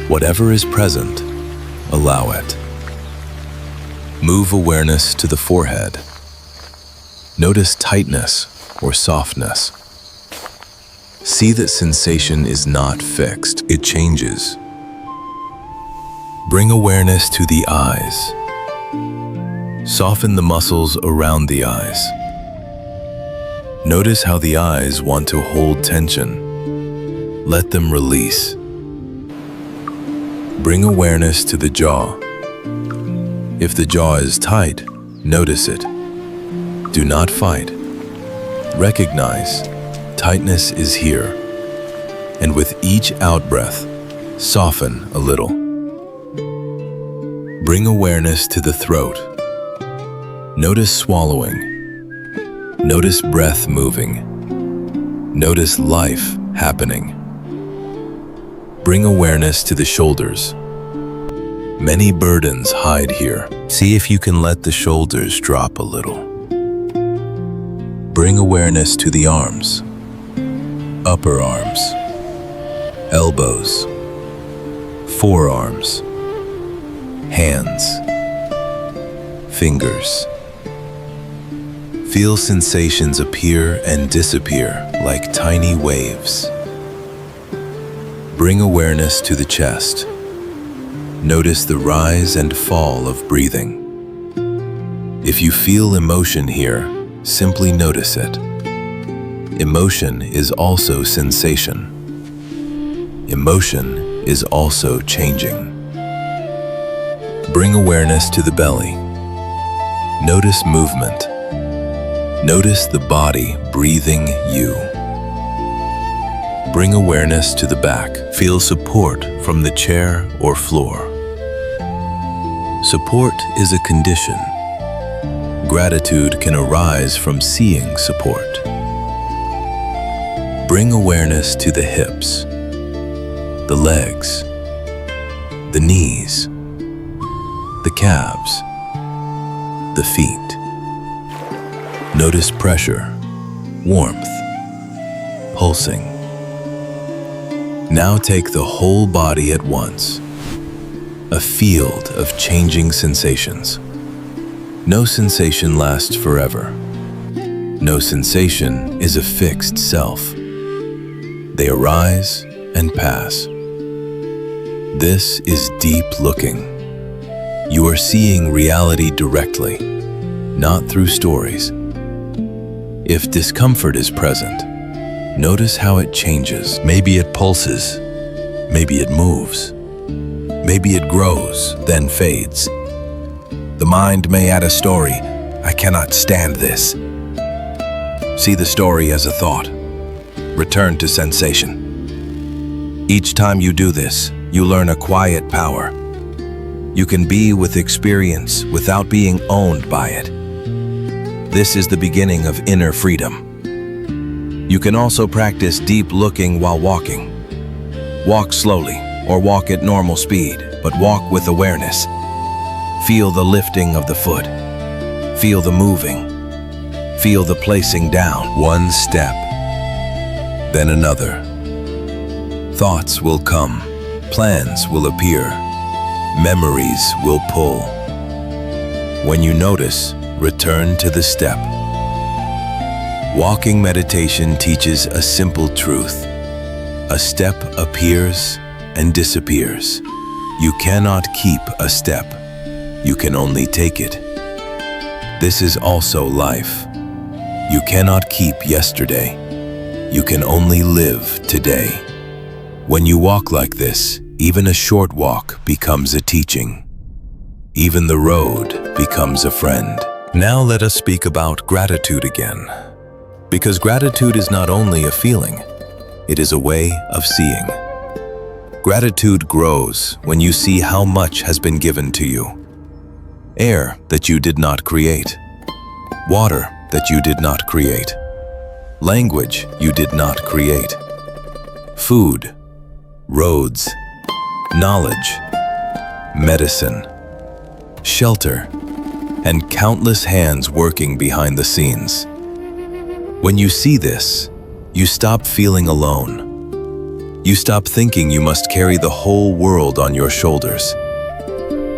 Whatever is present, allow it. Move awareness to the forehead. Notice tightness or softness. See that sensation is not fixed, it changes. Bring awareness to the eyes. Soften the muscles around the eyes. Notice how the eyes want to hold tension. Let them release. Bring awareness to the jaw. If the jaw is tight, notice it. Do not fight. Recognize tightness is here. And with each out-breath, soften a little. Bring awareness to the throat. Notice swallowing. Notice breath moving. Notice life happening. Bring awareness to the shoulders. Many burdens hide here. See if you can let the shoulders drop a little. Bring awareness to the arms, upper arms, elbows, forearms, hands, fingers. Feel sensations appear and disappear like tiny waves. Bring awareness to the chest. Notice the rise and fall of breathing. If you feel emotion here, simply notice it. Emotion is also sensation. Emotion is also changing. Bring awareness to the belly. Notice movement. Notice the body breathing you. Bring awareness to the back. Feel support from the chair or floor. Support is a condition. Gratitude can arise from seeing support. Bring awareness to the hips, the legs, the knees, the calves, the feet. Notice pressure, warmth, pulsing. Now take the whole body at once. A field of changing sensations. No sensation lasts forever. No sensation is a fixed self. They arise and pass. This is deep looking. You are seeing reality directly, not through stories. If discomfort is present, notice how it changes. Maybe it pulses, maybe it moves, maybe it grows, then fades. The mind may add a story, "I cannot stand this." See the story as a thought. Return to sensation. Each time you do this, you learn a quiet power. You can be with experience without being owned by it. This is the beginning of inner freedom. You can also practice deep looking while walking. Walk slowly or walk at normal speed, but walk with awareness. Feel the lifting of the foot. Feel the moving. Feel the placing down. One step, then another. Thoughts will come. Plans will appear. Memories will pull. When you notice, return to the step. Walking meditation teaches a simple truth. A step appears and disappears. You cannot keep a step. You can only take it. This is also life. You cannot keep yesterday. You can only live today. When you walk like this, even a short walk becomes a teaching. Even the road becomes a friend. Now let us speak about gratitude again. Because gratitude is not only a feeling, it is a way of seeing. Gratitude grows when you see how much has been given to you. Air that you did not create. Water that you did not create. Language you did not create. Food, roads, knowledge, medicine, shelter, and countless hands working behind the scenes. When you see this, you stop feeling alone. You stop thinking you must carry the whole world on your shoulders.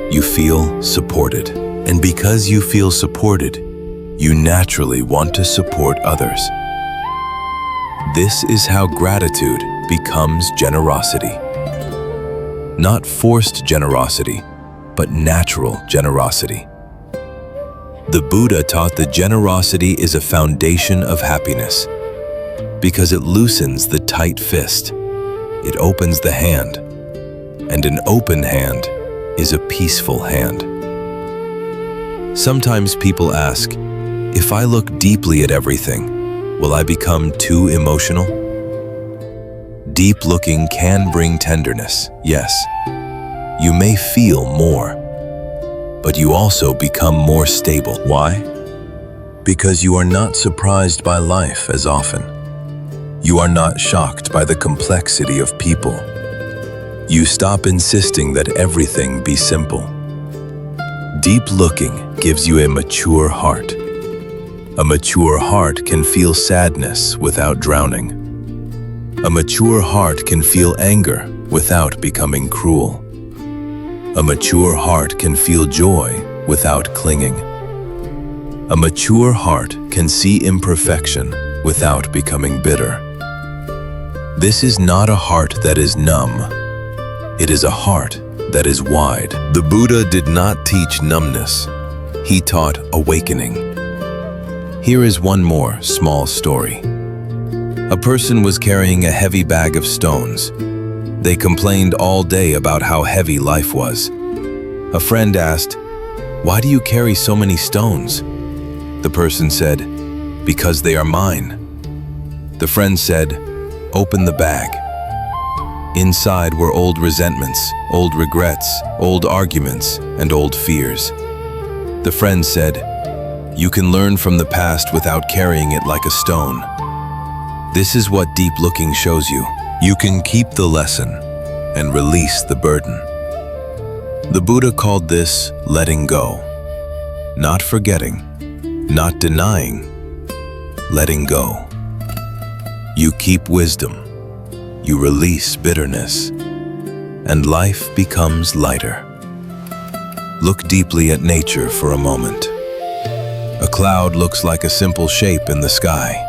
You feel supported. And because you feel supported, you naturally want to support others. This is how gratitude becomes generosity. Not forced generosity, but natural generosity. The Buddha taught that generosity is a foundation of happiness because it loosens the tight fist. It opens the hand, and an open hand is a peaceful hand. Sometimes people ask, if I look deeply at everything, will I become too emotional? Deep looking can bring tenderness, yes. You may feel more, but you also become more stable. Why? Because you are not surprised by life as often. You are not shocked by the complexity of people. You stop insisting that everything be simple. Deep looking gives you a mature heart. A mature heart can feel sadness without drowning. A mature heart can feel anger without becoming cruel. A mature heart can feel joy without clinging. A mature heart can see imperfection without becoming bitter. This is not a heart that is numb. It is a heart that is wide. The Buddha did not teach numbness. He taught awakening. Here is one more small story. A person was carrying a heavy bag of stones. They complained all day about how heavy life was. A friend asked, "Why do you carry so many stones?" The person said, "Because they are mine." The friend said, "Open the bag." Inside were old resentments, old regrets, old arguments, and old fears. The friend said, "You can learn from the past without carrying it like a stone." This is what deep looking shows you. You can keep the lesson and release the burden. The Buddha called this letting go. Not forgetting, not denying, letting go. You keep wisdom. you release bitterness, and life becomes lighter. Look deeply at nature for a moment. A cloud looks like a simple shape in the sky,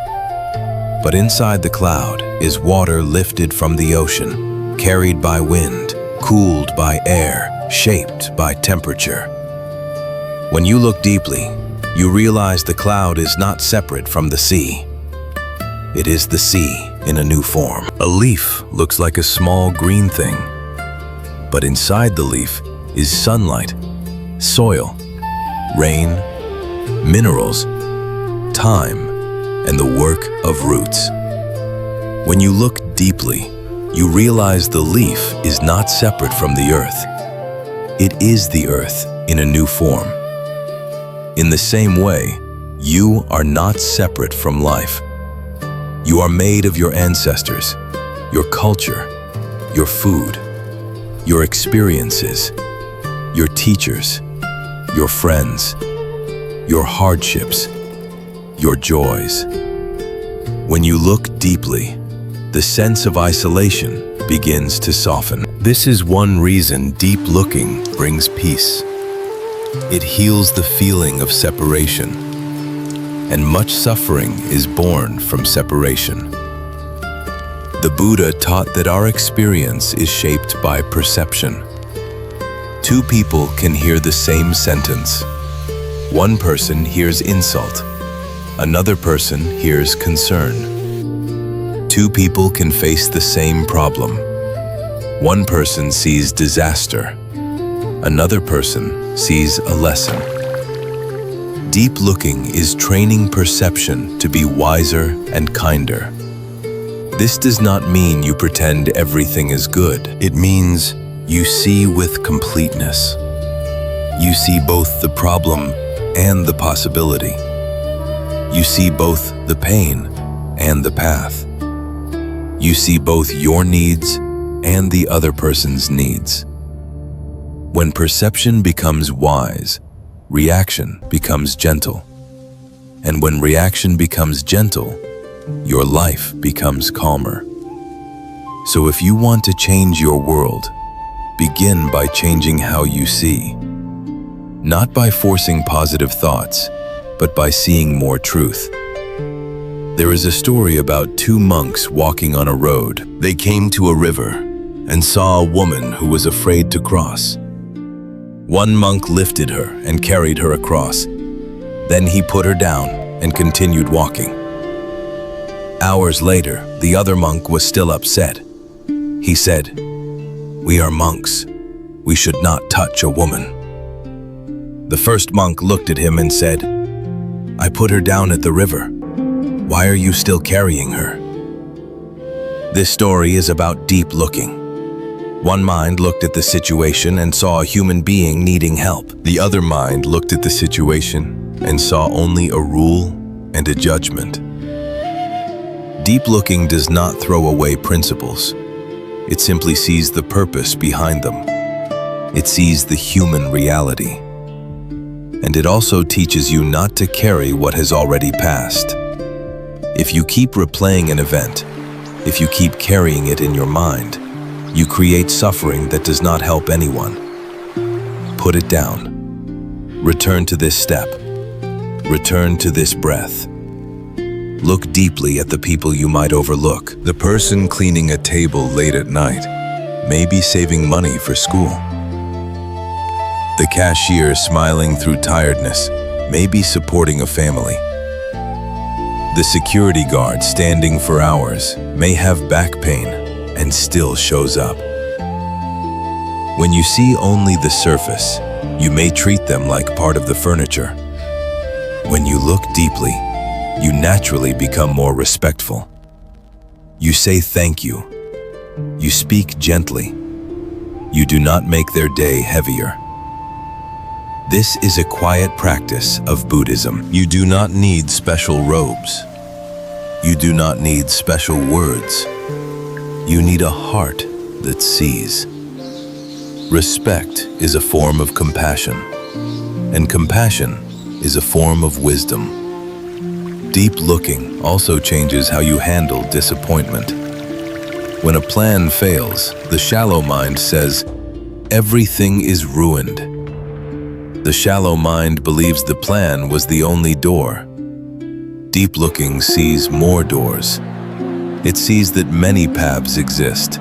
but inside the cloud is water lifted from the ocean, carried by wind, cooled by air, shaped by temperature. When you look deeply, you realize the cloud is not separate from the sea. It is the sea in a new form. A leaf looks like a small green thing, but inside the leaf is sunlight, soil, rain, minerals, time, and the work of roots. When you look deeply, you realize the leaf is not separate from the earth. It is the earth in a new form. In the same way, you are not separate from life. You are made of your ancestors, your culture, your food, your experiences, your teachers, your friends, your hardships, your joys. When you look deeply, the sense of isolation begins to soften. This is one reason deep looking brings peace. It heals the feeling of separation, and much suffering is born from separation. The Buddha taught that our experience is shaped by perception. Two people can hear the same sentence. One person hears insult. Another person hears concern. Two people can face the same problem. One person sees disaster. Another person sees a lesson. Deep looking is training perception to be wiser and kinder. This does not mean you pretend everything is good. It means you see with completeness. You see both the problem and the possibility. You see both the pain and the path. You see both your needs and the other person's needs. When perception becomes wise, reaction becomes gentle. And when reaction becomes gentle, your life becomes calmer. So if you want to change your world, begin by changing how you see. Not by forcing positive thoughts, but by seeing more truth. There is a story about two monks walking on a road. They came to a river and saw a woman who was afraid to cross. One monk lifted her and carried her across. Then he put her down and continued walking. Hours later, the other monk was still upset. He said, "We are monks. We should not touch a woman." The first monk looked at him and said, "I put her down at the river. Why are you still carrying her?" This story is about deep looking. One mind looked at the situation and saw a human being needing help. The other mind looked at the situation and saw only a rule and a judgment. Deep looking does not throw away principles. It simply sees the purpose behind them. It sees the human reality. And it also teaches you not to carry what has already passed. If you keep replaying an event, if you keep carrying it in your mind, you create suffering that does not help anyone. Put it down. Return to this step. Return to this breath. Look deeply at the people you might overlook. The person cleaning a table late at night may be saving money for school. The cashier smiling through tiredness may be supporting a family. The security guard standing for hours may have back pain and still shows up. When you see only the surface, you may treat them like part of the furniture. When you look deeply, you naturally become more respectful. You say thank you. You speak gently. You do not make their day heavier. This is a quiet practice of Buddhism. You do not need special robes. You do not need special words. You need a heart that sees. Respect is a form of compassion, and compassion is a form of wisdom. Deep looking also changes how you handle disappointment. When a plan fails, the shallow mind says, "Everything is ruined." The shallow mind believes the plan was the only door. Deep looking sees more doors. It sees that many paths exist.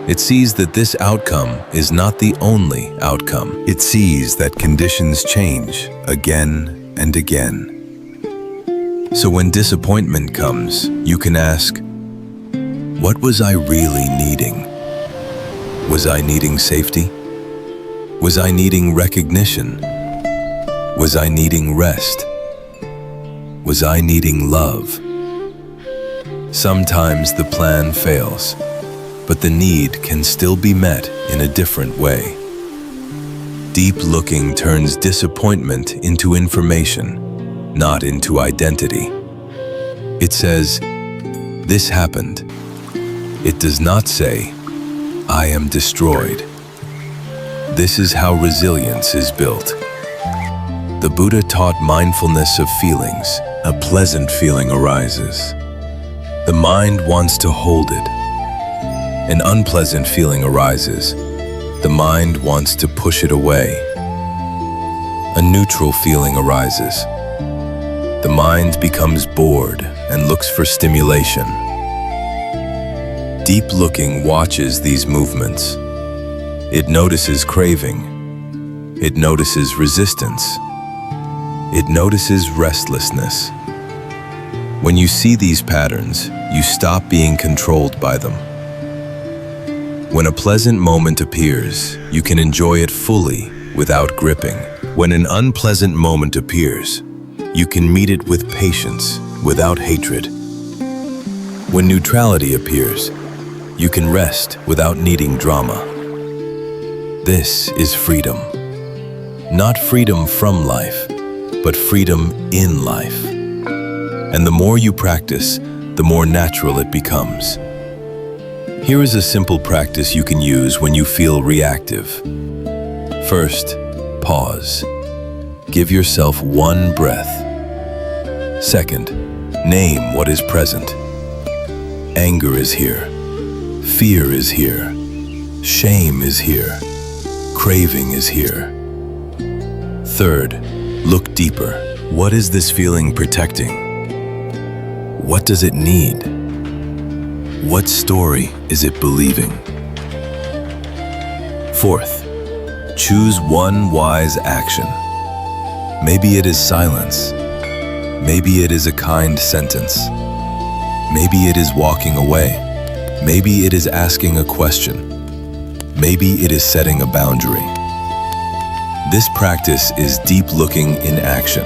It sees that this outcome is not the only outcome. It sees that conditions change again and again. So when disappointment comes, you can ask, what was I really needing? Was I needing safety? Was I needing recognition? Was I needing rest? Was I needing love? Sometimes the plan fails, but the need can still be met in a different way. Deep looking turns disappointment into information, not into identity. It says, "This happened." It does not say, "I am destroyed." This is how resilience is built. The Buddha taught mindfulness of feelings. A pleasant feeling arises. The mind wants to hold it. An unpleasant feeling arises. The mind wants to push it away. A neutral feeling arises. The mind becomes bored and looks for stimulation. Deep looking watches these movements. It notices craving. It notices resistance. It notices restlessness. When you see these patterns, you stop being controlled by them. When a pleasant moment appears, you can enjoy it fully without gripping. When an unpleasant moment appears, you can meet it with patience without hatred. When neutrality appears, you can rest without needing drama. This is freedom. Not freedom from life, but freedom in life. And the more you practice, the more natural it becomes. Here is a simple practice you can use when you feel reactive. First, pause. Give yourself one breath. Second, name what is present. Anger is here. Fear is here. Shame is here. Craving is here. Third, look deeper. What is this feeling protecting? What does it need? What story is it believing? Fourth, choose one wise action. Maybe it is silence. Maybe it is a kind sentence. Maybe it is walking away. Maybe it is asking a question. Maybe it is setting a boundary. This practice is deep looking in action.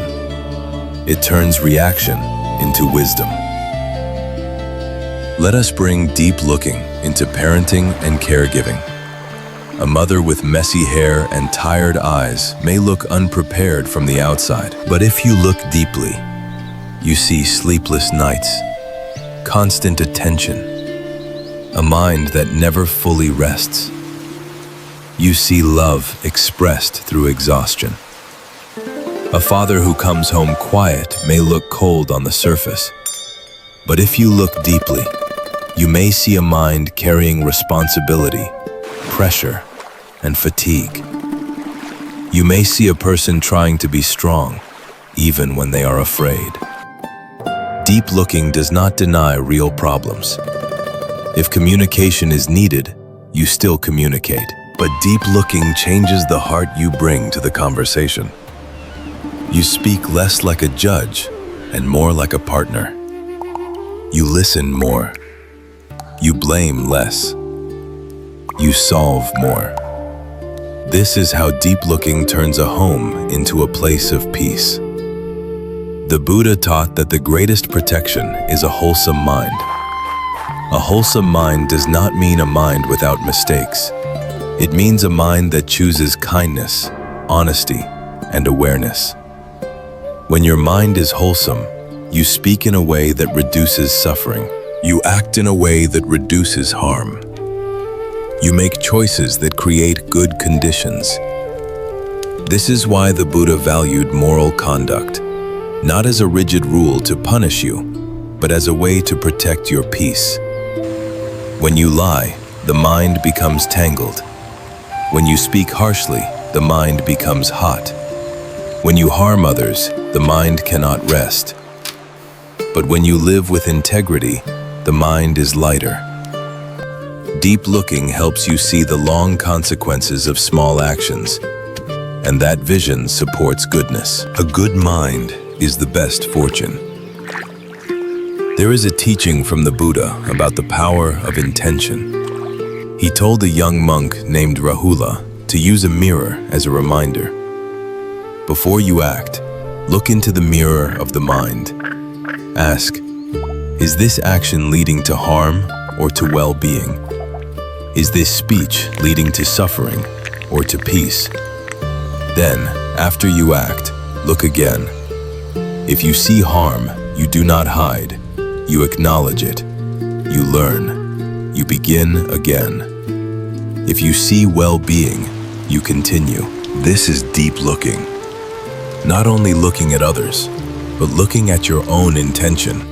It turns reaction into wisdom. Let us bring deep looking into parenting and caregiving. A mother with messy hair and tired eyes may look unprepared from the outside, but if you look deeply, you see sleepless nights, constant attention, a mind that never fully rests. You see love expressed through exhaustion. A father who comes home quiet may look cold on the surface, but if you look deeply, you may see a mind carrying responsibility, pressure, and fatigue. You may see a person trying to be strong, even when they are afraid. Deep looking does not deny real problems. If communication is needed, you still communicate. But deep looking changes the heart you bring to the conversation. You speak less like a judge and more like a partner. You listen more. You blame less. You solve more. This is how deep looking turns a home into a place of peace. The Buddha taught that the greatest protection is a wholesome mind. A wholesome mind does not mean a mind without mistakes. It means a mind that chooses kindness, honesty, and awareness. When your mind is wholesome, you speak in a way that reduces suffering. You act in a way that reduces harm. You make choices that create good conditions. This is why the Buddha valued moral conduct, not as a rigid rule to punish you, but as a way to protect your peace. When you lie, the mind becomes tangled. When you speak harshly, the mind becomes hot. When you harm others, the mind cannot rest. But when you live with integrity, the mind is lighter. Deep looking helps you see the long consequences of small actions, and that vision supports goodness. A good mind is the best fortune. There is a teaching from the Buddha about the power of intention. He told a young monk named Rahula to use a mirror as a reminder. Before you act, look into the mirror of the mind. Ask, is this action leading to harm or to well-being? Is this speech leading to suffering or to peace? Then, after you act, look again. If you see harm, you do not hide. You acknowledge it. You learn. You begin again. If you see well-being, you continue. This is deep looking. Not only looking at others, but looking at your own intention.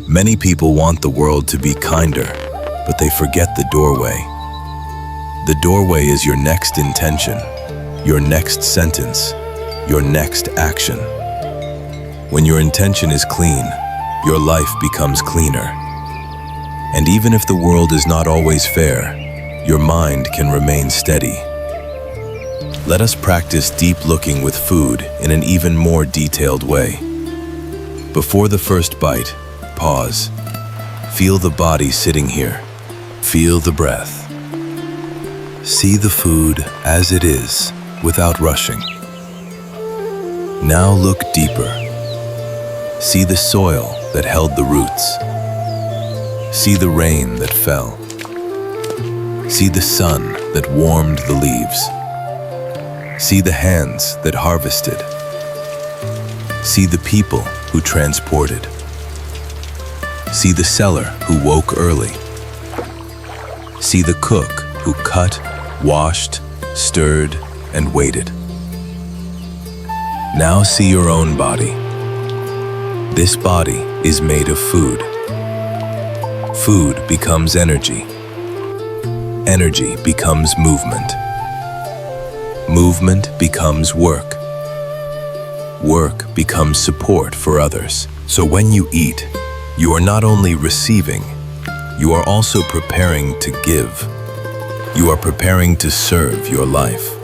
Many people want the world to be kinder, but they forget the doorway. The doorway is your next intention, your next sentence, your next action. When your intention is clean, your life becomes cleaner. And even if the world is not always fair, your mind can remain steady. Let us practice deep looking with food in an even more detailed way. Before the first bite, pause. Feel the body sitting here. Feel the breath. See the food as it is, without rushing. Now look deeper. See the soil that held the roots. See the rain that fell. See the sun that warmed the leaves. See the hands that harvested. See the people who transported. See the seller who woke early. See the cook who cut, washed, stirred, and waited. Now see your own body. This body is made of food. Food becomes energy. Energy becomes movement. Movement becomes work. Work becomes support for others. So when you eat, you are not only receiving, you are also preparing to give. You are preparing to serve your life.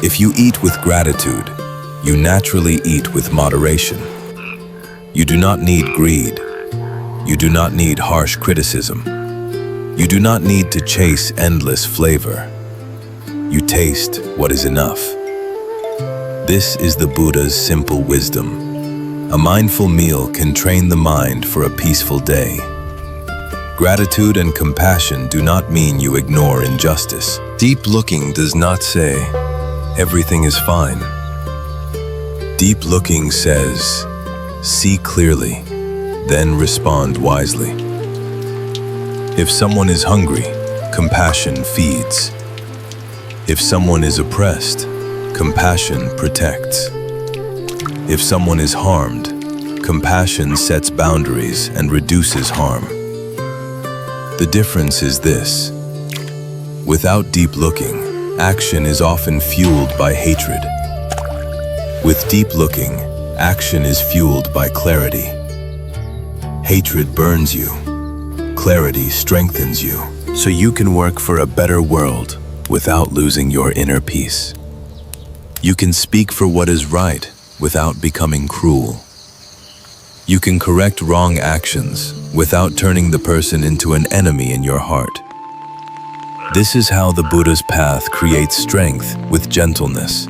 If you eat with gratitude, you naturally eat with moderation. You do not need greed. You do not need harsh criticism. You do not need to chase endless flavor. You taste what is enough. This is the Buddha's simple wisdom. A mindful meal can train the mind for a peaceful day. Gratitude and compassion do not mean you ignore injustice. Deep looking does not say, everything is fine. Deep looking says, see clearly, then respond wisely. If someone is hungry, compassion feeds. If someone is oppressed, compassion protects. If someone is harmed, compassion sets boundaries and reduces harm. The difference is this. Without deep looking, action is often fueled by hatred. With deep looking, action is fueled by clarity. Hatred burns you. Clarity strengthens you, so you can work for a better world without losing your inner peace. You can speak for what is right without becoming cruel. You can correct wrong actions without turning the person into an enemy in your heart. This is how the Buddha's path creates strength with gentleness.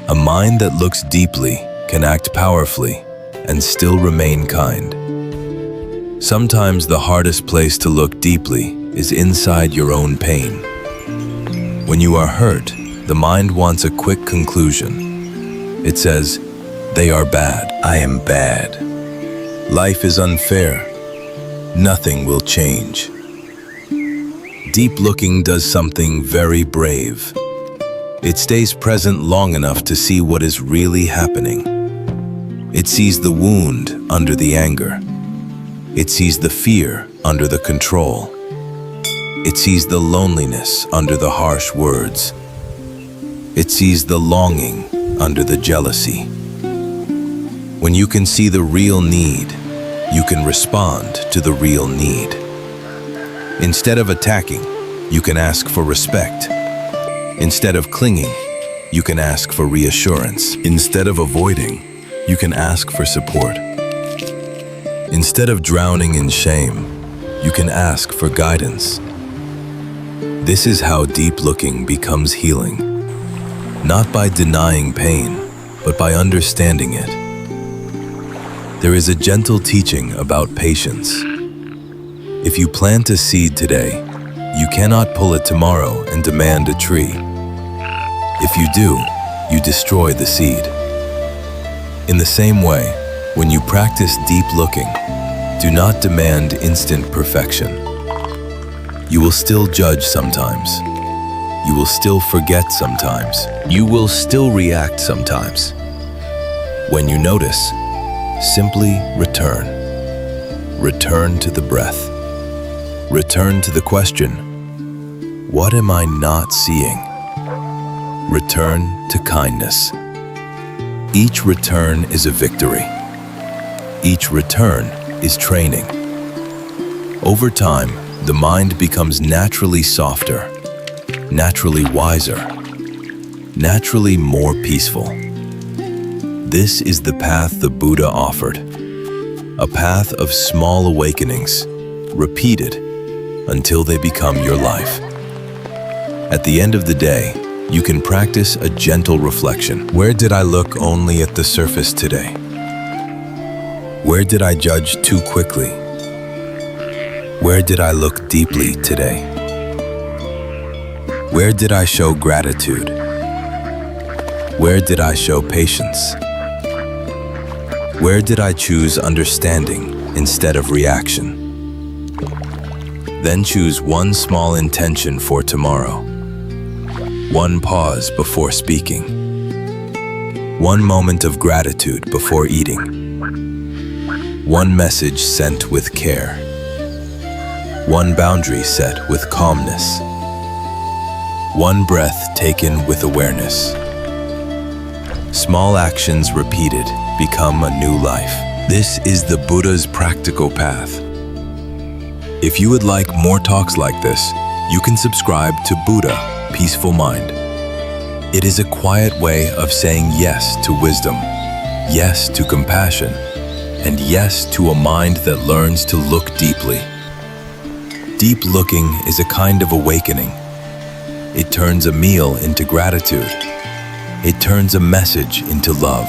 A mind that looks deeply can act powerfully and still remain kind. Sometimes the hardest place to look deeply is inside your own pain. When you are hurt, the mind wants a quick conclusion. It says, they are bad. I am bad. Life is unfair. Nothing will change. Deep looking does something very brave. It stays present long enough to see what is really happening. It sees the wound under the anger. It sees the fear under the control. It sees the loneliness under the harsh words. It sees the longing under the jealousy. When you can see the real need, you can respond to the real need. Instead of attacking, you can ask for respect. Instead of clinging, you can ask for reassurance. Instead of avoiding, you can ask for support. Instead of drowning in shame, you can ask for guidance. This is how deep looking becomes healing. Not by denying pain, but by understanding it. There is a gentle teaching about patience. If you plant a seed today, you cannot pull it tomorrow and demand a tree. If you do, you destroy the seed. In the same way, when you practice deep looking, do not demand instant perfection. You will still judge sometimes. You will still forget sometimes. You will still react sometimes. When you notice, simply return. Return to the breath. Return to the question, what am I not seeing? Return to kindness. Each return is a victory. Each return is training. Over time, the mind becomes naturally softer, naturally wiser, naturally more peaceful. This is the path the Buddha offered, a path of small awakenings, repeated until they become your life. At the end of the day, you can practice a gentle reflection. Where did I look only at the surface today? Where did I judge too quickly? Where did I look deeply today? Where did I show gratitude? Where did I show patience? Where did I choose understanding instead of reaction? Then choose one small intention for tomorrow. One pause before speaking. One moment of gratitude before eating. One message sent with care. One boundary set with calmness. One breath taken with awareness. Small actions repeated become a new life. This is the Buddha's practical path. If you would like more talks like this, you can subscribe to Buddha Peaceful Mind. It is a quiet way of saying yes to wisdom, yes to compassion, and yes to a mind that learns to look deeply. Deep looking is a kind of awakening. It turns a meal into gratitude. It turns a message into love.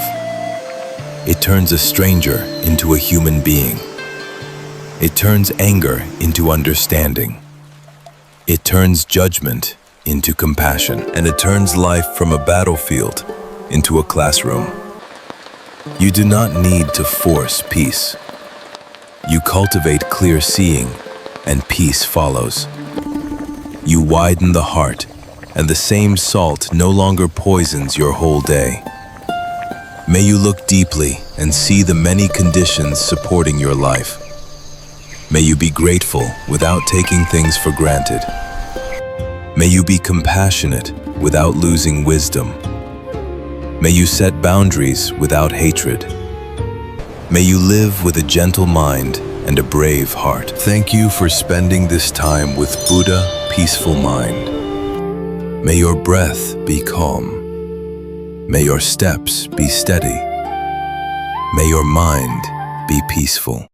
It turns a stranger into a human being. It turns anger into understanding. It turns judgment into compassion. And it turns life from a battlefield into a classroom. You do not need to force peace. You cultivate clear seeing, and peace follows. You widen the heart, and the same salt no longer poisons your whole day. May you look deeply and see the many conditions supporting your life. May you be grateful without taking things for granted. May you be compassionate without losing wisdom. May you set boundaries without hatred. May you live with a gentle mind and a brave heart. Thank you for spending this time with Buddha Peaceful Mind. May your breath be calm. May your steps be steady. May your mind be peaceful.